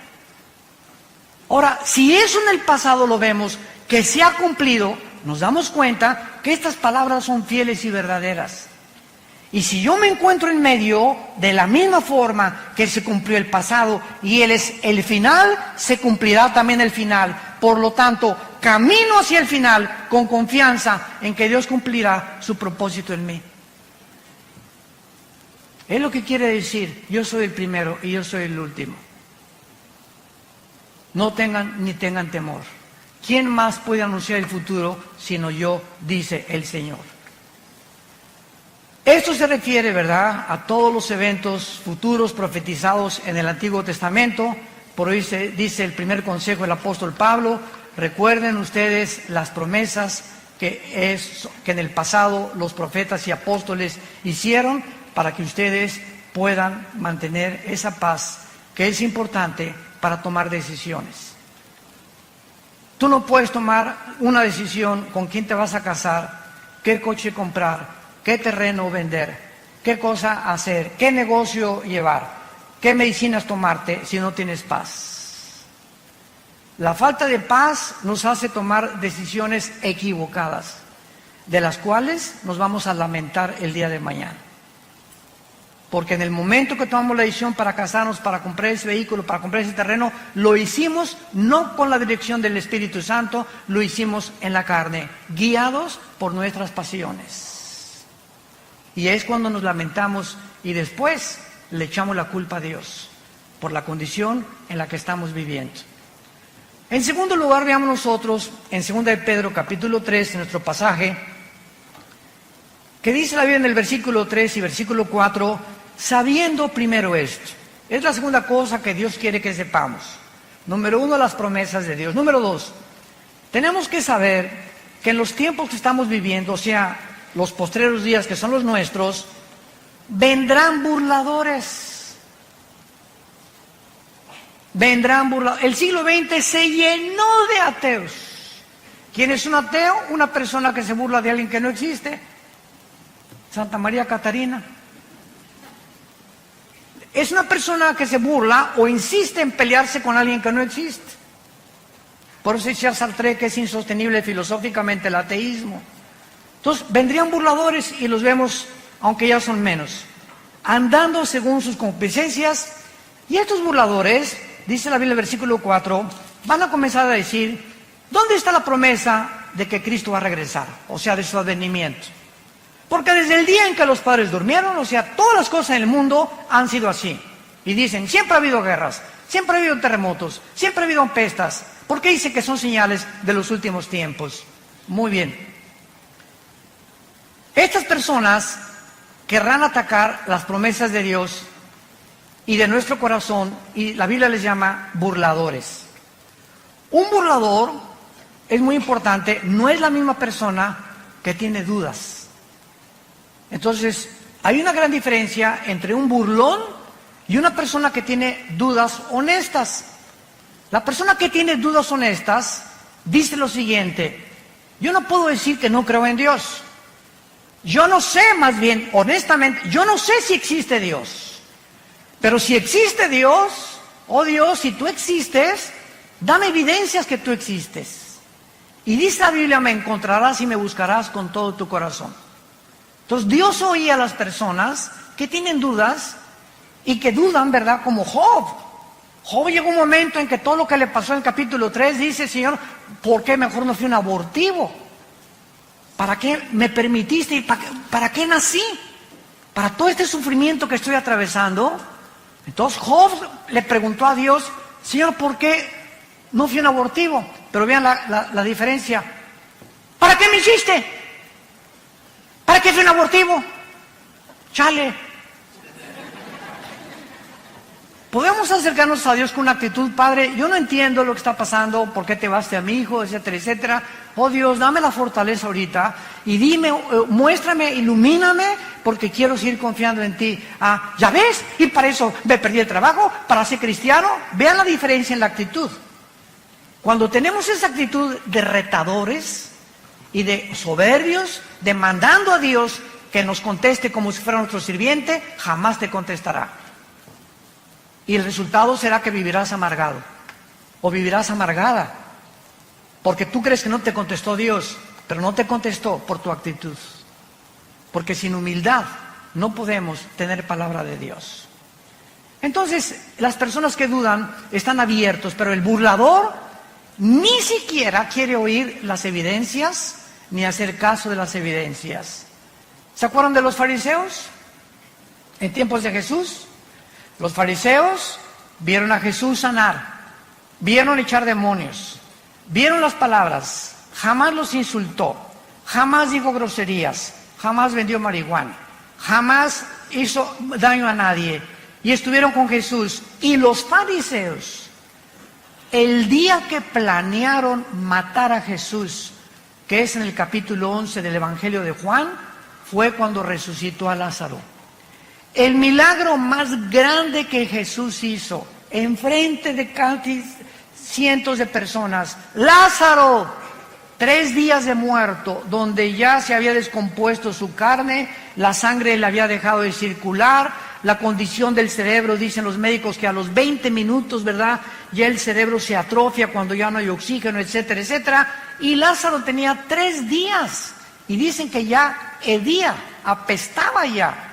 Ahora, si eso en el pasado lo vemos, que se ha cumplido, nos damos cuenta que estas palabras son fieles y verdaderas. Y si yo me encuentro en medio, de la misma forma que se cumplió el pasado y Él es el final, se cumplirá también el final. Por lo tanto, camino hacia el final con confianza en que Dios cumplirá su propósito en mí. Es lo que quiere decir, yo soy el primero y yo soy el último. No tengan ni tengan temor. ¿Quién más puede anunciar el futuro sino yo? Dice el Señor. Esto se refiere, ¿verdad?, a todos los eventos futuros profetizados en el Antiguo Testamento. Por hoy se dice el primer consejo del apóstol Pablo. Recuerden ustedes las promesas que en el pasado los profetas y apóstoles hicieron para que ustedes puedan mantener esa paz que es importante para tomar decisiones. Tú no puedes tomar una decisión con quién te vas a casar, qué coche comprar, qué terreno vender, qué cosa hacer, qué negocio llevar, qué medicinas tomarte si no tienes paz. La falta de paz nos hace tomar decisiones equivocadas, de las cuales nos vamos a lamentar el día de mañana. Porque en el momento que tomamos la decisión para casarnos, para comprar ese vehículo, para comprar ese terreno, lo hicimos no con la dirección del Espíritu Santo, lo hicimos en la carne, guiados por nuestras pasiones. Y es cuando nos lamentamos y después le echamos la culpa a Dios por la condición en la que estamos viviendo. En segundo lugar, veamos nosotros en 2 de Pedro capítulo 3, en nuestro pasaje, que dice la Biblia en el versículo 3 y versículo 4, sabiendo primero esto. Es la segunda cosa que Dios quiere que sepamos. Número 1, las promesas de Dios. Número 2, tenemos que saber que en los tiempos que estamos viviendo, o sea, los postreros días que son los nuestros, vendrán burladores. Vendrán burladores. El siglo XX se llenó de ateos. ¿Quién es un ateo? Una persona que se burla de alguien que no existe. Santa María Catarina. Es una persona que se burla o insiste en pelearse con alguien que no existe. Por eso decía Sartre que es insostenible filosóficamente el ateísmo. Entonces vendrían burladores y los vemos, aunque ya son menos, andando según sus concupiscencias. Y estos burladores, dice la Biblia en el versículo 4, van a comenzar a decir, ¿dónde está la promesa de que Cristo va a regresar, o sea, de su advenimiento. Porque desde el día en que los padres durmieron, o sea, todas las cosas en el mundo han sido así. Y dicen, siempre ha habido guerras, siempre ha habido terremotos, siempre ha habido pestas. ¿Por qué dice que son señales de los últimos tiempos? Muy bien. Estas personas querrán atacar las promesas de Dios y de nuestro corazón, y la Biblia les llama burladores. Un burlador, es muy importante, no es la misma persona que tiene dudas. Entonces, hay una gran diferencia entre un burlón y una persona que tiene dudas honestas. La persona que tiene dudas honestas dice lo siguiente: yo no puedo decir que no creo en Dios. Yo no sé, más bien, honestamente, yo no sé si existe Dios. Pero si existe Dios, oh Dios, si tú existes, dame evidencias que tú existes. Y dice la Biblia, me encontrarás y me buscarás con todo tu corazón. Entonces Dios oía a las personas que tienen dudas y que dudan, ¿verdad? Como Job. Job llegó un momento en que todo lo que le pasó en el capítulo 3 dice, Señor, ¿por qué mejor no fui un abortivo? ¿Para qué me permitiste? ¿Para qué nací? ¿Para todo este sufrimiento que estoy atravesando? Entonces Job le preguntó a Dios, Señor, ¿por qué no fui un abortivo? Pero vean la diferencia. ¿Para qué me hiciste? ¿Para qué fui un abortivo? Chale. Podemos acercarnos a Dios con una actitud, Padre, yo no entiendo lo que está pasando, por qué te vas a mi hijo, etcétera, etcétera. Oh Dios, dame la fortaleza ahorita y dime, muéstrame, ilumíname, porque quiero seguir confiando en ti. Ah, ¿ya ves? Y para eso me perdí el trabajo, para ser cristiano. Vean la diferencia en la actitud. Cuando tenemos esa actitud de retadores y de soberbios, demandando a Dios que nos conteste como si fuera nuestro sirviente, jamás te contestará. Y el resultado será que vivirás amargado o vivirás amargada, porque tú crees que no te contestó Dios, pero no te contestó por tu actitud. Porque sin humildad no podemos tener palabra de Dios. Entonces, las personas que dudan están abiertos, pero el burlador ni siquiera quiere oír las evidencias ni hacer caso de las evidencias. ¿Se acuerdan de los fariseos? En tiempos de Jesús, los fariseos vieron a Jesús sanar, vieron echar demonios, vieron las palabras, jamás los insultó, jamás dijo groserías, jamás vendió marihuana, jamás hizo daño a nadie, y estuvieron con Jesús. Y los fariseos, el día que planearon matar a Jesús, que es en el capítulo 11 del Evangelio de Juan, fue cuando resucitó a Lázaro. El milagro más grande que Jesús hizo, enfrente de casi cientos de personas. Lázaro, 3 días de muerto, donde ya se había descompuesto su carne, la sangre le había dejado de circular, la condición del cerebro, dicen los médicos que a los 20 minutos, ¿verdad?, ya el cerebro se atrofia cuando ya no hay oxígeno, etcétera, etcétera. Y Lázaro tenía 3 días, y dicen que ya hedía, apestaba ya.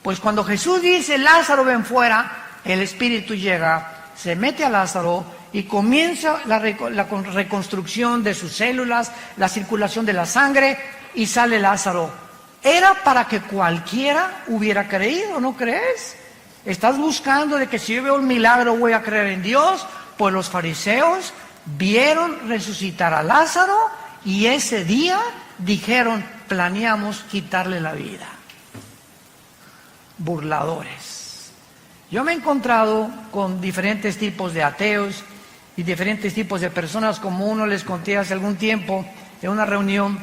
Pues cuando Jesús dice, Lázaro, ven fuera, el Espíritu llega, se mete a Lázaro y comienza la reconstrucción de sus células, la circulación de la sangre, y sale Lázaro. Era para que cualquiera hubiera creído, ¿no crees? Estás buscando de que si yo veo un milagro voy a creer en Dios. Pues los fariseos vieron resucitar a Lázaro y ese día dijeron, planeamos quitarle la vida. Burladores. Yo me he encontrado con diferentes tipos de ateos y diferentes tipos de personas, como uno les conté hace algún tiempo en una reunión,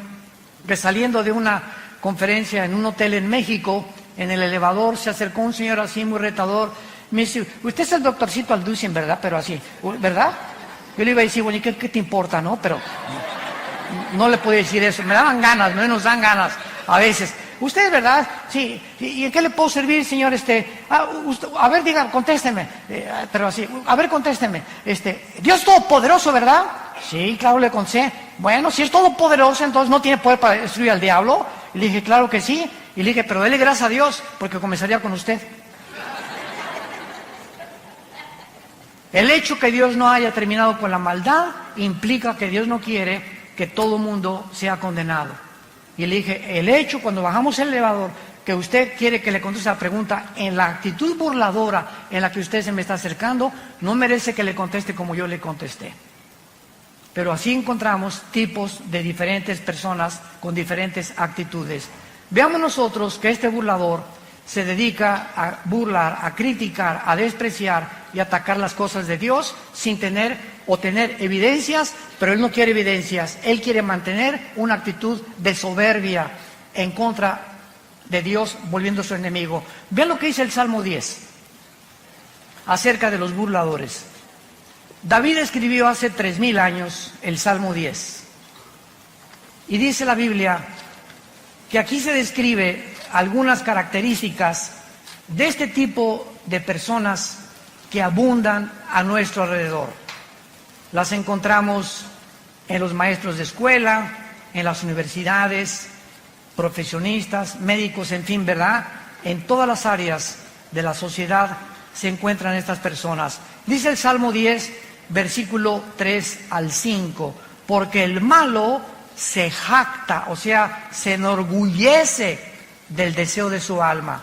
que saliendo de una conferencia en un hotel en México, en el elevador se acercó un señor así muy retador, me dice, usted es el doctorcito Alducin, ¿verdad? Pero así, ¿verdad? Yo le iba a decir, bueno, ¿y qué te importa, no? Pero no le puedo decir eso, me daban ganas, no nos dan ganas a veces. ¿Usted, verdad? Sí. ¿Y en qué le puedo servir, señor? A ver, diga, contésteme. Pero así, a ver, contésteme. Dios es todopoderoso, ¿verdad? Sí, claro, le contesté. Bueno, si es todopoderoso, entonces no tiene poder para destruir al diablo. Y le dije, claro que sí. Y le dije, pero dele gracias a Dios, porque comenzaría con usted. El hecho que Dios no haya terminado con la maldad implica que Dios no quiere que todo mundo sea condenado. Y le dije, el hecho cuando bajamos el elevador, que usted quiere que le conteste la pregunta en la actitud burladora en la que usted se me está acercando, no merece que le conteste como yo le contesté. Pero así encontramos tipos de diferentes personas con diferentes actitudes. Veamos nosotros que este burlador se dedica a burlar, a criticar, a despreciar y atacar las cosas de Dios sin tener o tener evidencias, pero él no quiere evidencias, él quiere mantener una actitud de soberbia en contra de Dios, volviendo su enemigo. Vean lo que dice el Salmo 10 acerca de los burladores. David escribió hace 3000 años el Salmo 10 y dice la Biblia que aquí se describe algunas características de este tipo de personas que abundan a nuestro alrededor. Las encontramos en los maestros de escuela, en las universidades, profesionistas, médicos, en fin, ¿verdad? En todas las áreas de la sociedad se encuentran estas personas. Dice el Salmo 10, versículo 3 al 5, porque el malo se jacta, o sea, se enorgullece del deseo de su alma.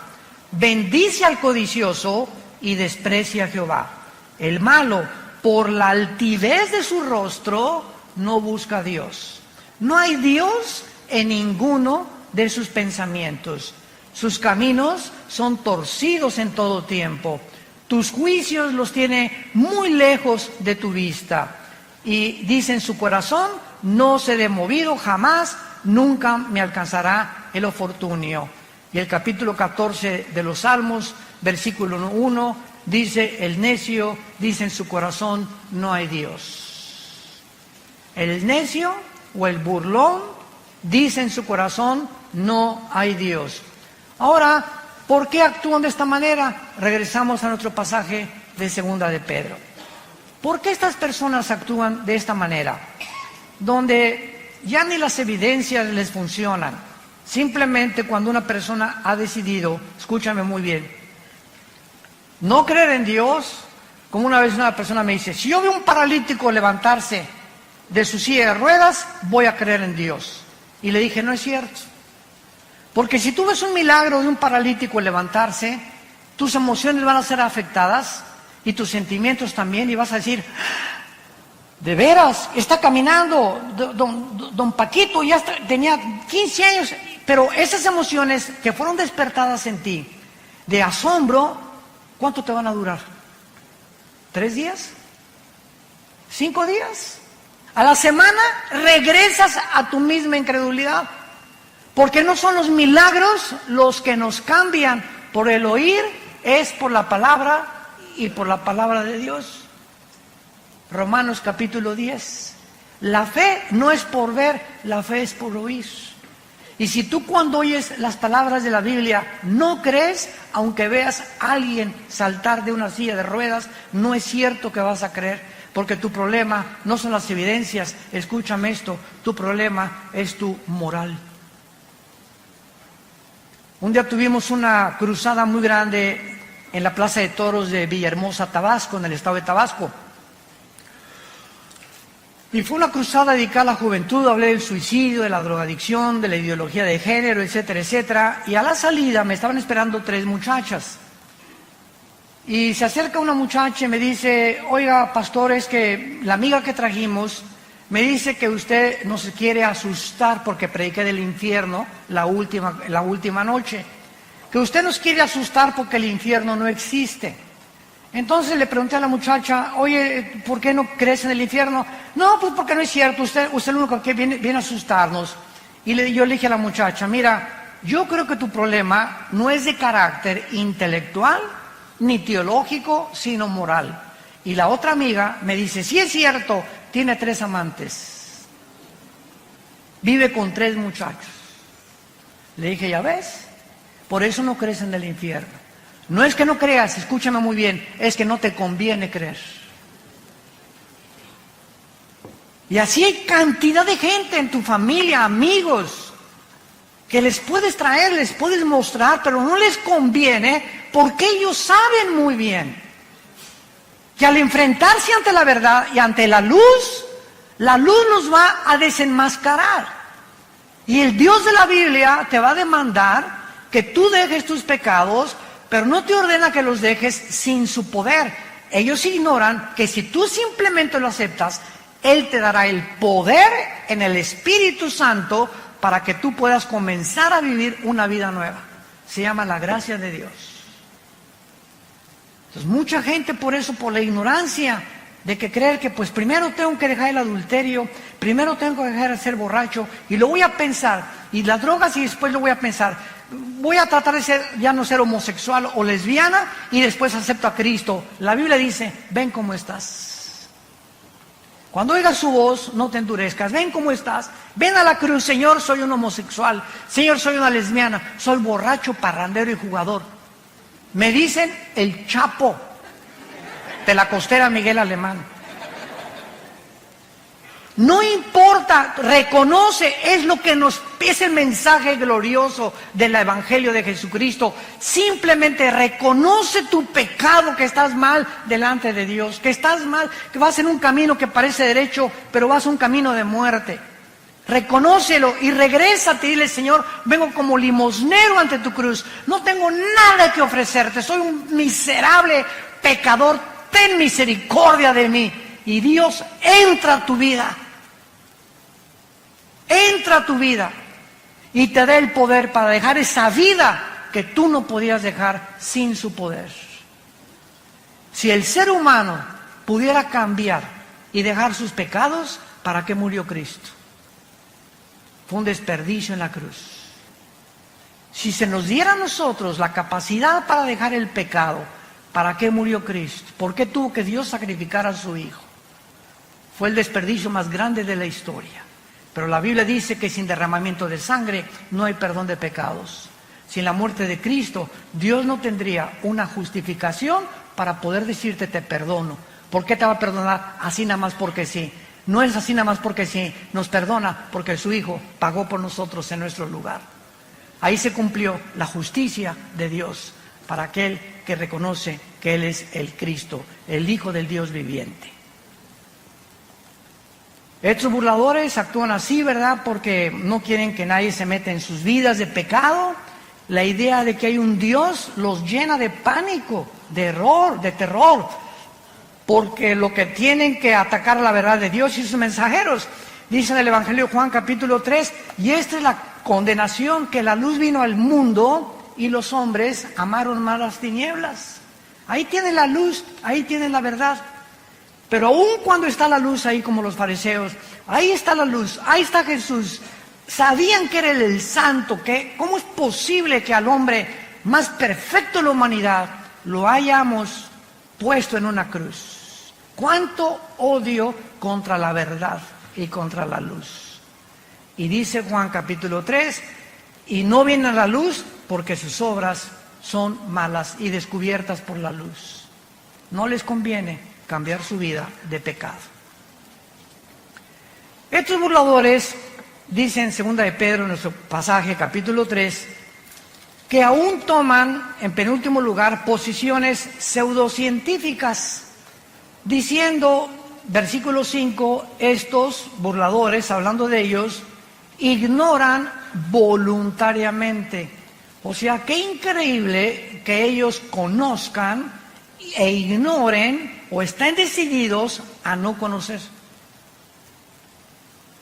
Bendice al codicioso y desprecia a Jehová. El malo, por la altivez de su rostro, no busca a Dios. No hay Dios en ninguno de sus pensamientos. Sus caminos son torcidos en todo tiempo. Tus juicios los tiene muy lejos de tu vista. Y dice en su corazón, no seré movido jamás, nunca me alcanzará el oportunio. Y el capítulo 14 de los Salmos, versículo 1, dice, el necio dice en su corazón, no hay Dios. El necio o el burlón dice en su corazón, no hay Dios. Ahora, ¿por qué actúan de esta manera? Regresamos a nuestro pasaje de Segunda de Pedro. ¿Por qué estas personas actúan de esta manera? Donde ya ni las evidencias les funcionan. Simplemente cuando una persona ha decidido, escúchame muy bien, no creer en Dios, como una vez una persona me dice, si yo veo un paralítico levantarse de su silla de ruedas, voy a creer en Dios. Y le dije, no es cierto. Porque si tú ves un milagro de un paralítico levantarse, tus emociones van a ser afectadas y tus sentimientos también, y vas a decir, de veras, está caminando, don Paquito ya tenía 15 años, pero esas emociones que fueron despertadas en ti, de asombro, ¿cuánto te van a durar? ¿3 días? ¿5 días? A la semana regresas a tu misma incredulidad, porque no son los milagros los que nos cambian por el oír, es por la palabra y por la palabra de Dios. Romanos capítulo 10. La fe no es por ver, la fe es por oír. Y si tú cuando oyes las palabras de la Biblia no crees, aunque veas a alguien saltar de una silla de ruedas, no es cierto que vas a creer, porque tu problema no son las evidencias, escúchame esto, tu problema es tu moral. Un día tuvimos una cruzada muy grande en la Plaza de Toros de Villahermosa, Tabasco, en el estado de Tabasco. Y fue una cruzada dedicada a la juventud, hablé del suicidio, de la drogadicción, de la ideología de género, etcétera, etcétera. Y a la salida me estaban esperando 3 muchachas. Y se acerca una muchacha y me dice, oiga, pastor, es que la amiga que trajimos me dice que usted nos quiere asustar porque prediqué del infierno la última noche. Que usted nos quiere asustar porque el infierno no existe. Entonces le pregunté a la muchacha, oye, ¿por qué no crees en el infierno? No, pues porque no es cierto, usted es el único que viene a asustarnos. Y yo le dije a la muchacha, mira, yo creo que tu problema no es de carácter intelectual ni teológico, sino moral. Y la otra amiga me dice, sí es cierto, tiene 3 amantes, vive con 3 muchachos. Le dije, ya ves, por eso no crees en el infierno. No es que no creas, escúchame muy bien, es que no te conviene creer. Y así hay cantidad de gente en tu familia, amigos, que les puedes traer, les puedes mostrar, pero no les conviene porque ellos saben muy bien que al enfrentarse ante la verdad y ante la luz, La luz nos va a desenmascarar. Y el Dios de la Biblia te va a demandar que tú dejes tus pecados, pero no te ordena que los dejes sin su poder. Ellos ignoran que si tú simplemente lo aceptas, Él te dará el poder en el Espíritu Santo para que tú puedas comenzar a vivir una vida nueva. Se llama la gracia de Dios. Entonces mucha gente por eso, por la ignorancia de que creer que pues primero tengo que dejar el adulterio, primero tengo que dejar de ser borracho y lo voy a pensar, y las drogas, y después lo voy a pensar, voy a tratar de ya no ser homosexual o lesbiana y después acepto a Cristo. La Biblia dice, ven cómo estás. Cuando oigas su voz, no te endurezcas, ven cómo estás, ven a la cruz. Señor, soy un homosexual, Señor, soy una lesbiana, soy borracho, parrandero y jugador. Me dicen el Chapo de la costera Miguel Alemán. No importa, reconoce, es el mensaje glorioso del Evangelio de Jesucristo. Simplemente reconoce tu pecado, que estás mal delante de Dios, que estás mal, que vas en un camino que parece derecho, pero vas a un camino de muerte. Reconócelo y regrésate y dile, Señor, vengo como limosnero ante tu cruz, no tengo nada que ofrecerte, soy un miserable pecador, ten misericordia de mí. Y Dios entra a tu vida. Entra a tu vida y te da el poder para dejar esa vida que tú no podías dejar sin su poder. Si el ser humano pudiera cambiar y dejar sus pecados, ¿para qué murió Cristo? Fue un desperdicio en la cruz. Si se nos diera a nosotros la capacidad para dejar el pecado, ¿para qué murió Cristo? ¿Por qué tuvo que Dios sacrificar a su Hijo? Fue el desperdicio más grande de la historia. Pero la Biblia dice que sin derramamiento de sangre no hay perdón de pecados. Sin la muerte de Cristo, Dios no tendría una justificación para poder decirte te perdono. ¿Por qué te va a perdonar? Así nada más porque sí. No es así nada más porque sí. Nos perdona porque su Hijo pagó por nosotros en nuestro lugar. Ahí se cumplió la justicia de Dios para aquel que reconoce que Él es el Cristo, el Hijo del Dios viviente. Estos burladores actúan así, ¿verdad? Porque no quieren que nadie se meta en sus vidas de pecado. La idea de que hay un Dios los llena de pánico, de error, de terror, porque lo que tienen que atacar la verdad de Dios y sus mensajeros. Dice en el Evangelio de Juan capítulo 3, y esta es la condenación, que la luz vino al mundo y los hombres amaron más las tinieblas. Ahí tiene la luz, ahí tiene la verdad. Pero aún cuando está la luz ahí, como los fariseos, ahí está la luz, ahí está Jesús. Sabían que era el santo, que ¿cómo es posible que al hombre más perfecto de la humanidad lo hayamos puesto en una cruz? ¿Cuánto odio contra la verdad y contra la luz? Y dice Juan capítulo 3, y no vienen a la luz porque sus obras son malas y descubiertas por la luz. No les conviene cambiar su vida de pecado. Estos burladores dicen en 2 de Pedro, en nuestro pasaje, capítulo 3, que aún toman, en penúltimo lugar, posiciones pseudocientíficas, diciendo, versículo 5, estos burladores, hablando de ellos, ignoran voluntariamente. O sea, qué increíble que ellos conozcan e ignoren o estén decididos a no conocer.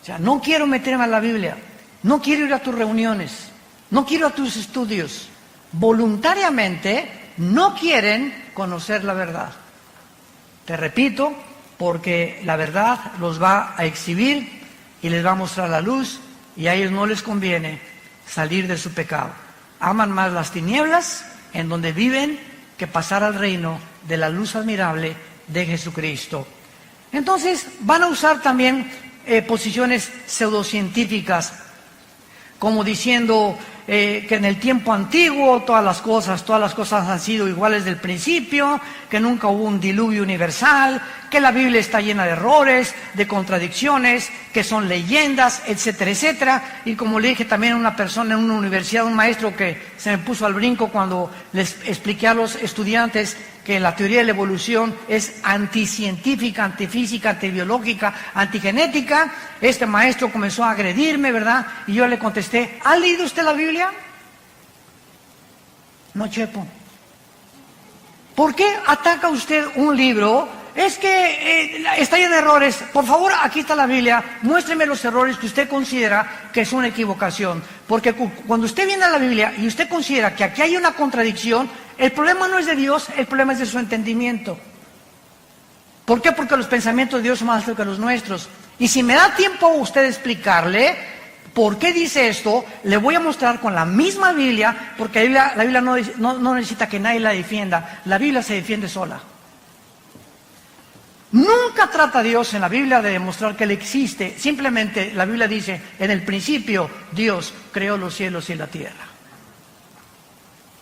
O sea, no quiero meterme a la Biblia, no quiero ir a tus reuniones, no quiero ir a tus estudios. Voluntariamente no quieren conocer la verdad. Te repito, porque la verdad los va a exhibir y les va a mostrar la luz, y a ellos no les conviene salir de su pecado. Aman más las tinieblas en donde viven que pasar al reino de la luz admirable de Jesucristo. Entonces van a usar también posiciones pseudocientíficas, como diciendo que en el tiempo antiguo todas las cosas han sido iguales del principio, que nunca hubo un diluvio universal, que la Biblia está llena de errores, de contradicciones, que son leyendas, etcétera, etcétera. Y como le dije también a una persona en una universidad, un maestro que se me puso al brinco cuando les expliqué a los estudiantes que la teoría de la evolución es anticientífica, antifísica, antibiológica, antigenética. Este maestro comenzó a agredirme, ¿verdad? Y yo le contesté, ¿ha leído usted la Biblia? No, Chepo. ¿Por qué ataca usted un libro? Es que está lleno de errores. Por favor, aquí está la Biblia. Muéstreme los errores que usted considera que es una equivocación. Porque cuando usted viene a la Biblia y usted considera que aquí hay una contradicción, el problema no es de Dios, el problema es de su entendimiento. ¿Por qué? Porque los pensamientos de Dios son más altos que los nuestros. Y si me da tiempo a usted explicarle por qué dice esto, le voy a mostrar con la misma Biblia, porque la Biblia no necesita que nadie la defienda. La Biblia se defiende sola. Nunca trata Dios en la Biblia de demostrar que Él existe. Simplemente la Biblia dice, en el principio Dios creó los cielos y la tierra.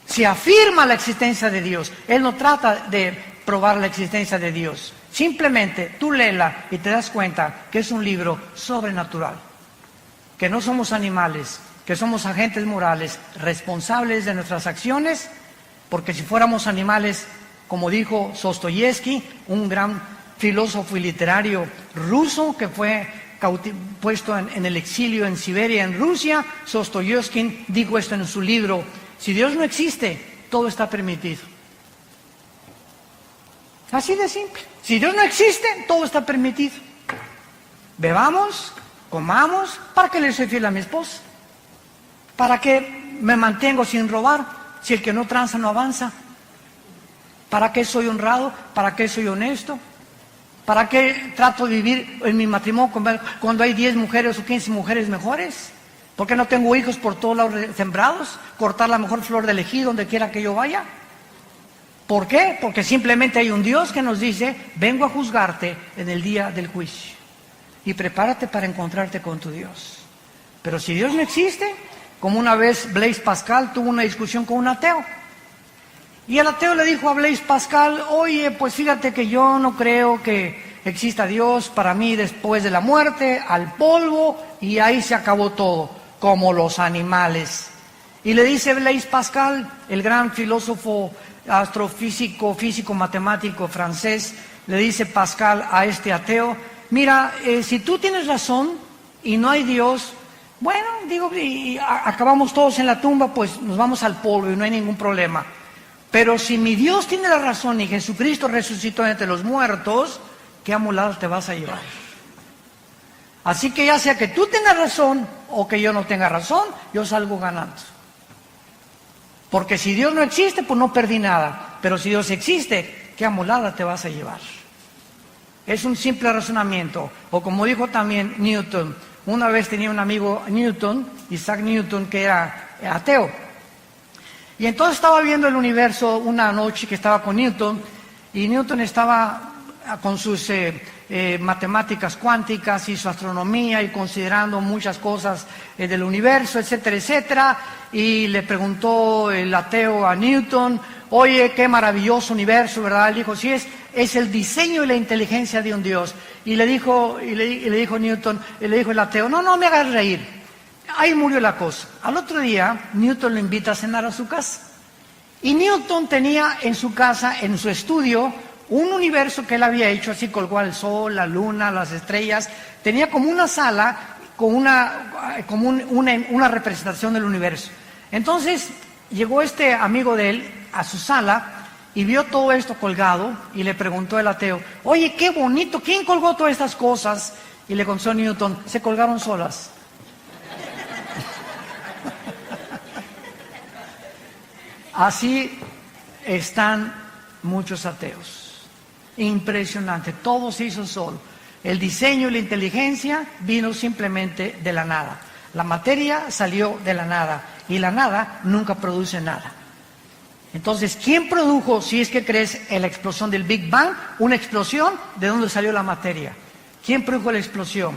Se afirma la existencia de Dios. Él no trata de probar la existencia de Dios. Simplemente tú léela y te das cuenta que es un libro sobrenatural. Que no somos animales, que somos agentes morales, responsables de nuestras acciones, porque si fuéramos animales, como dijo Dostoyevsky, un gran filósofo y literario ruso que fue puesto en el exilio en Siberia, en Rusia, Dostoyevsky dijo esto en su libro, si Dios no existe, todo está permitido. Así de simple. Si Dios no existe, todo está permitido. Bebamos, comamos, ¿para qué le soy fiel a mi esposa? ¿Para qué me mantengo sin robar? Si el que no tranza no avanza. ¿Para qué soy honrado? ¿Para qué soy honesto? ¿Para qué trato de vivir en mi matrimonio cuando hay 10 mujeres o 15 mujeres mejores? ¿Por qué no tengo hijos por todos lados sembrados? ¿Cortar la mejor flor del ejido donde quiera que yo vaya? ¿Por qué? Porque simplemente hay un Dios que nos dice, vengo a juzgarte en el día del juicio. Y prepárate para encontrarte con tu Dios. Pero si Dios no existe, como una vez Blaise Pascal tuvo una discusión con un ateo. Y el ateo le dijo a Blaise Pascal, oye, pues fíjate que yo no creo que exista Dios, para mí después de la muerte, al polvo, y ahí se acabó todo, como los animales. Y le dice Blaise Pascal, el gran filósofo, astrofísico, físico, matemático francés, le dice Pascal a este ateo, mira, si tú tienes razón y no hay Dios, bueno, digo, y acabamos todos en la tumba, pues nos vamos al polvo y no hay ningún problema. Pero si mi Dios tiene la razón y Jesucristo resucitó entre los muertos, ¿qué amulado te vas a llevar? Así que ya sea que tú tengas razón o que yo no tenga razón, yo salgo ganando. Porque si Dios no existe, pues no perdí nada. Pero si Dios existe, ¿qué amulada te vas a llevar? Es un simple razonamiento. O como dijo también Newton, una vez tenía un amigo Newton, Isaac Newton, que era ateo. Y entonces estaba viendo el universo una noche que estaba con Newton, y Newton estaba con sus matemáticas cuánticas y su astronomía y considerando muchas cosas del universo, etcétera, etcétera, y le preguntó el ateo a Newton, oye, qué maravilloso universo, ¿verdad? Él dijo, sí, es el diseño y la inteligencia de un Dios. Y le dijo Newton, y le dijo el ateo, no me hagas reír. Ahí murió la cosa. Al otro día, Newton lo invita a cenar a su casa. Y Newton tenía en su casa, en su estudio, un universo que él había hecho, así colgó al sol, la luna, las estrellas. Tenía como una sala con una representación del universo. Entonces, llegó este amigo de él a su sala y vio todo esto colgado y le preguntó el ateo, oye, qué bonito, ¿quién colgó todas estas cosas? Y le contestó Newton, se colgaron solas. Así están muchos ateos. Impresionante, todo se hizo solo. El diseño y la inteligencia vino simplemente de la nada. La materia salió de la nada y la nada nunca produce nada. Entonces, ¿quién produjo, si es que crees en la explosión del Big Bang, una explosión? ¿De dónde salió la materia? ¿Quién produjo la explosión?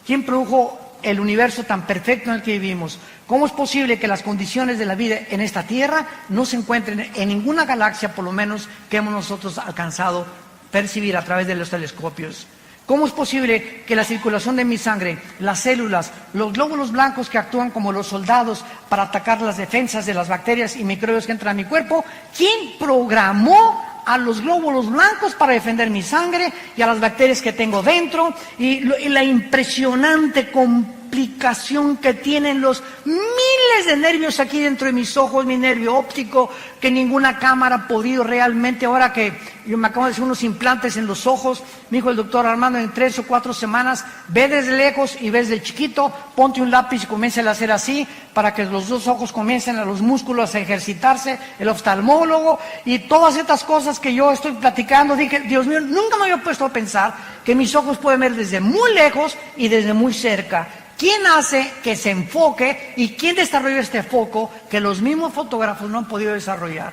¿Quién produjo el universo tan perfecto en el que vivimos? ¿Cómo es posible que las condiciones de la vida en esta Tierra no se encuentren en ninguna galaxia, por lo menos que hemos nosotros alcanzado percibir a través de los telescopios? ¿Cómo es posible que la circulación de mi sangre, las células, los glóbulos blancos que actúan como los soldados para atacar las defensas de las bacterias y microbios que entran a mi cuerpo, quién programó a los glóbulos blancos para defender mi sangre y a las bacterias que tengo dentro y la impresionante complicación que tienen los miles de nervios aquí dentro de mis ojos, mi nervio óptico, que ninguna cámara ha podido realmente. Ahora que yo me acabo de hacer unos implantes en los ojos, me dijo el doctor Armando, en 3 o 4 semanas, ve desde lejos y ves de chiquito, ponte un lápiz y comienza a hacer así, para que los dos ojos comiencen a los músculos a ejercitarse, el oftalmólogo y todas estas cosas que yo estoy platicando. Dije, Dios mío, nunca me había puesto a pensar que mis ojos pueden ver desde muy lejos y desde muy cerca. ¿Quién hace que se enfoque y quién desarrolla este foco que los mismos fotógrafos no han podido desarrollar?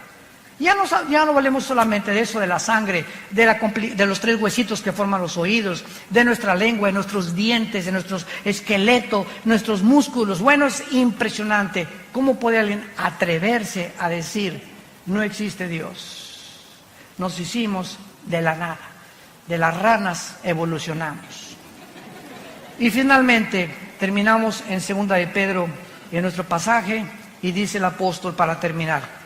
Ya no valemos solamente de eso, de la sangre, de los 3 huesitos que forman los oídos, de nuestra lengua, de nuestros dientes, de nuestro esqueleto, nuestros músculos. Bueno, es impresionante. ¿Cómo puede alguien atreverse a decir, no existe Dios? Nos hicimos de la nada, de las ranas evolucionamos. Y finalmente, terminamos en 2 de Pedro, en nuestro pasaje, y dice el apóstol para terminar.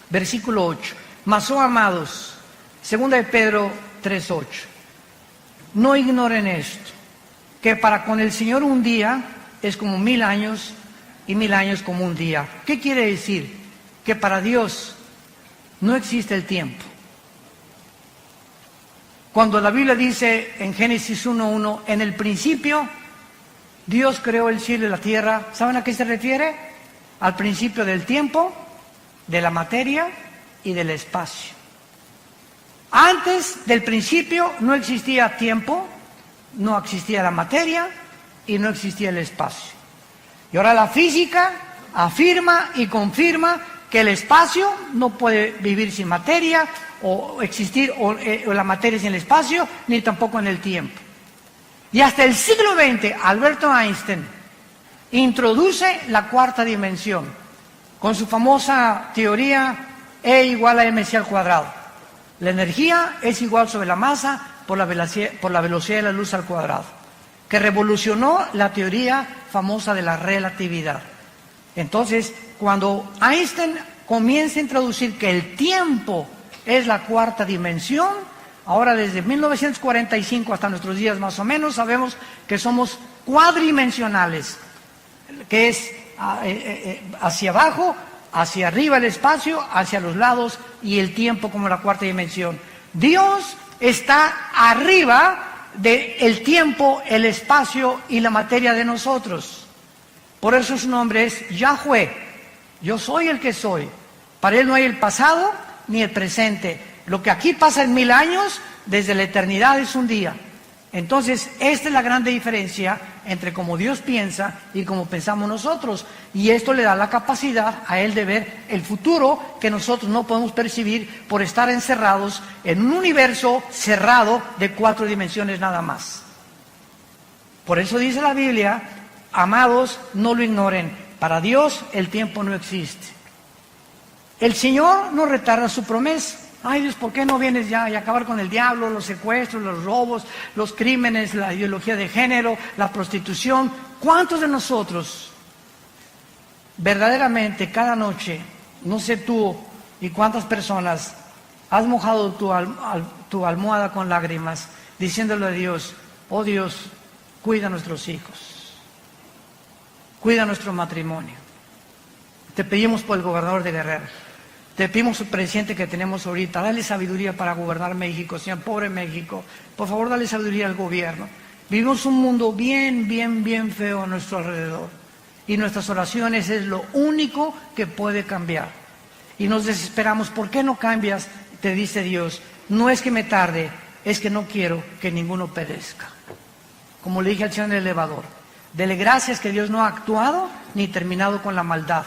Versículo 8. Mas, oh amados, 2 de Pedro 3:8. No ignoren esto, que para con el Señor un día es como 1000 años y 1000 años como un día. ¿Qué quiere decir? Que para Dios no existe el tiempo. Cuando la Biblia dice en Génesis 1:1, en el principio Dios creó el cielo y la tierra, ¿saben a qué se refiere? Al principio del tiempo, de la materia y del espacio. Antes del principio no existía tiempo, no existía la materia y no existía el espacio. Y ahora la física afirma y confirma que el espacio no puede vivir sin materia o existir o la materia sin el espacio, ni tampoco en el tiempo. Y hasta el siglo XX, Alberto Einstein introduce la 4ª dimensión con su famosa teoría E igual a mc al cuadrado. La energía es igual sobre la masa por la velocidad de la luz al cuadrado, que revolucionó la teoría famosa de la relatividad. Entonces, cuando Einstein comienza a introducir que el tiempo es la 4ª dimensión, ahora desde 1945 hasta nuestros días más o menos, sabemos que somos cuadridimensionales, que es hacia abajo, hacia arriba el espacio, hacia los lados y el tiempo como la 4ª dimensión. Dios está arriba del tiempo, el espacio y la materia de nosotros. Por eso su nombre es Yahweh. Yo soy el que soy. Para Él no hay el pasado ni el presente. Lo que aquí pasa en 1000 años, desde la eternidad es un día. Entonces, esta es la grande diferencia entre cómo Dios piensa y cómo pensamos nosotros. Y esto le da la capacidad a Él de ver el futuro que nosotros no podemos percibir por estar encerrados en un universo cerrado de 4 dimensiones nada más. Por eso dice la Biblia, amados, no lo ignoren. Para Dios el tiempo no existe. El Señor no retarda su promesa. Ay Dios, ¿por qué no vienes ya y acabar con el diablo, los secuestros, los robos, los crímenes, la ideología de género, la prostitución? ¿Cuántos de nosotros verdaderamente cada noche, no sé tú y cuántas personas, has mojado tu almohada con lágrimas diciéndole a Dios, oh Dios, cuida a nuestros hijos, cuida nuestro matrimonio? Te pedimos por el gobernador de Guerrero. Te pedimos al presidente que tenemos ahorita, dale sabiduría para gobernar México, Señor, pobre México. Por favor, dale sabiduría al gobierno. Vivimos un mundo bien feo a nuestro alrededor. Y nuestras oraciones es lo único que puede cambiar. Y nos desesperamos, ¿por qué no cambias? Te dice Dios, no es que me tarde, es que no quiero que ninguno perezca. Como le dije al Señor en el elevador, dele gracias que Dios no ha actuado ni terminado con la maldad.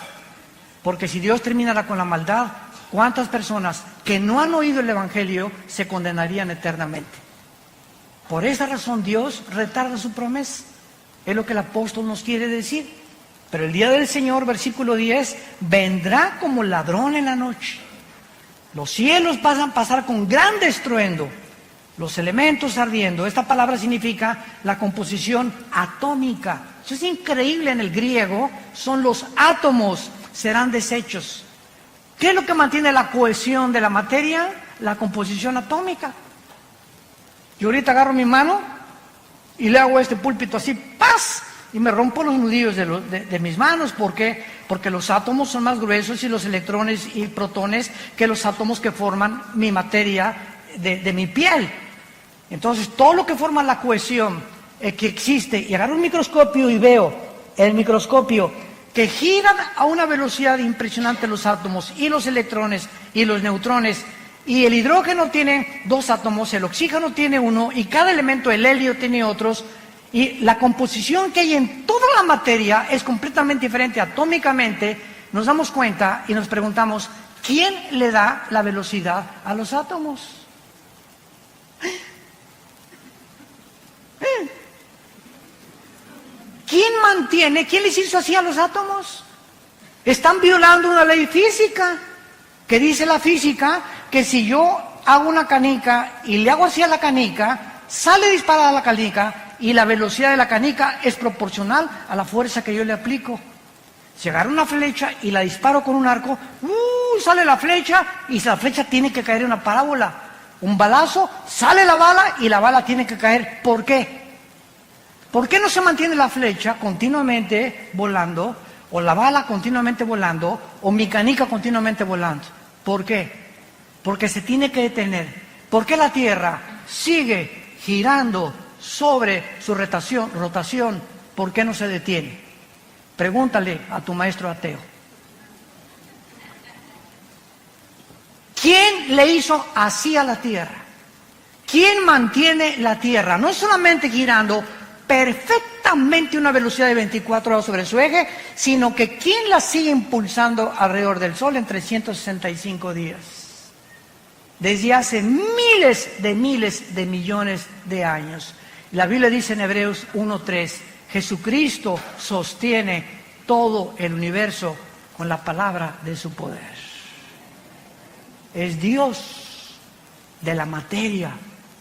Porque si Dios terminara con la maldad, ¿cuántas personas que no han oído el Evangelio se condenarían eternamente? Por esa razón Dios retarda su promesa. Es lo que el apóstol nos quiere decir. Pero el día del Señor, versículo 10, vendrá como ladrón en la noche. Los cielos van a pasar con gran estruendo, los elementos ardiendo. Esta palabra significa la composición atómica. Eso es increíble en el griego, son los átomos. Serán deshechos. ¿Qué es lo que mantiene la cohesión de la materia? la composición atómica. Yo ahorita agarro mi mano y le hago este púlpito así, ¡paz! Y me rompo los nudillos de mis manos. ¿Por qué? Porque los átomos son más gruesos y los electrones y protones que los átomos que forman mi materia de mi piel. Entonces, todo lo que forma la cohesión que existe, y agarro un microscopio y veo el microscopio que giran a una velocidad impresionante los átomos y los electrones y los neutrones, y el hidrógeno tiene 2 átomos, el oxígeno tiene 1, y cada elemento, el helio, tiene otros, y la composición que hay en toda la materia es completamente diferente atómicamente. Nos damos cuenta y nos preguntamos, ¿quién le da la velocidad a los átomos? ¿Quién les hizo así a los átomos? Están violando una ley física, que dice la física que si yo hago una canica y le hago así a la canica, sale disparada la canica y la velocidad de la canica es proporcional a la fuerza que yo le aplico. Si agarro una flecha y la disparo con un arco, sale la flecha y la flecha tiene que caer en una parábola. Un balazo, sale la bala y la bala tiene que caer. ¿Por qué? ¿Por qué no se mantiene la flecha continuamente volando, o la bala continuamente volando, o mi canica continuamente volando? ¿Por qué? Porque se tiene que detener. ¿Por qué la Tierra sigue girando sobre su rotación? ¿Por qué no se detiene? Pregúntale a tu maestro ateo. ¿Quién le hizo así a la Tierra? ¿Quién mantiene la Tierra? No solamente girando perfectamente a una velocidad de 24 grados sobre su eje, sino que ¿quién la sigue impulsando alrededor del Sol en 365 días? Desde hace miles de millones de años. La Biblia dice en Hebreos 1:3, Jesucristo sostiene todo el universo con la palabra de su poder. Es Dios de la materia,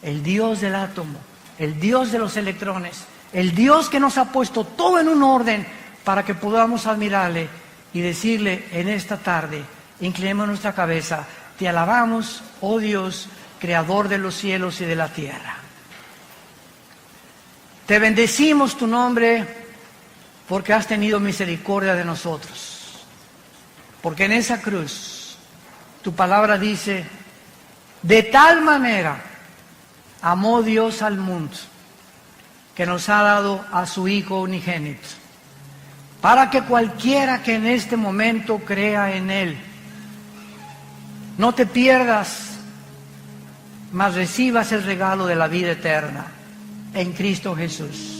el Dios del átomo, el Dios de los electrones, el Dios que nos ha puesto todo en un orden para que podamos admirarle y decirle en esta tarde, inclinemos nuestra cabeza, te alabamos, oh Dios, creador de los cielos y de la tierra. Te bendecimos tu nombre porque has tenido misericordia de nosotros. Porque en esa cruz, tu palabra dice, de tal manera amó Dios al mundo, que nos ha dado a su Hijo unigénito, para que cualquiera que en este momento crea en Él, no te pierdas, mas recibas el regalo de la vida eterna en Cristo Jesús.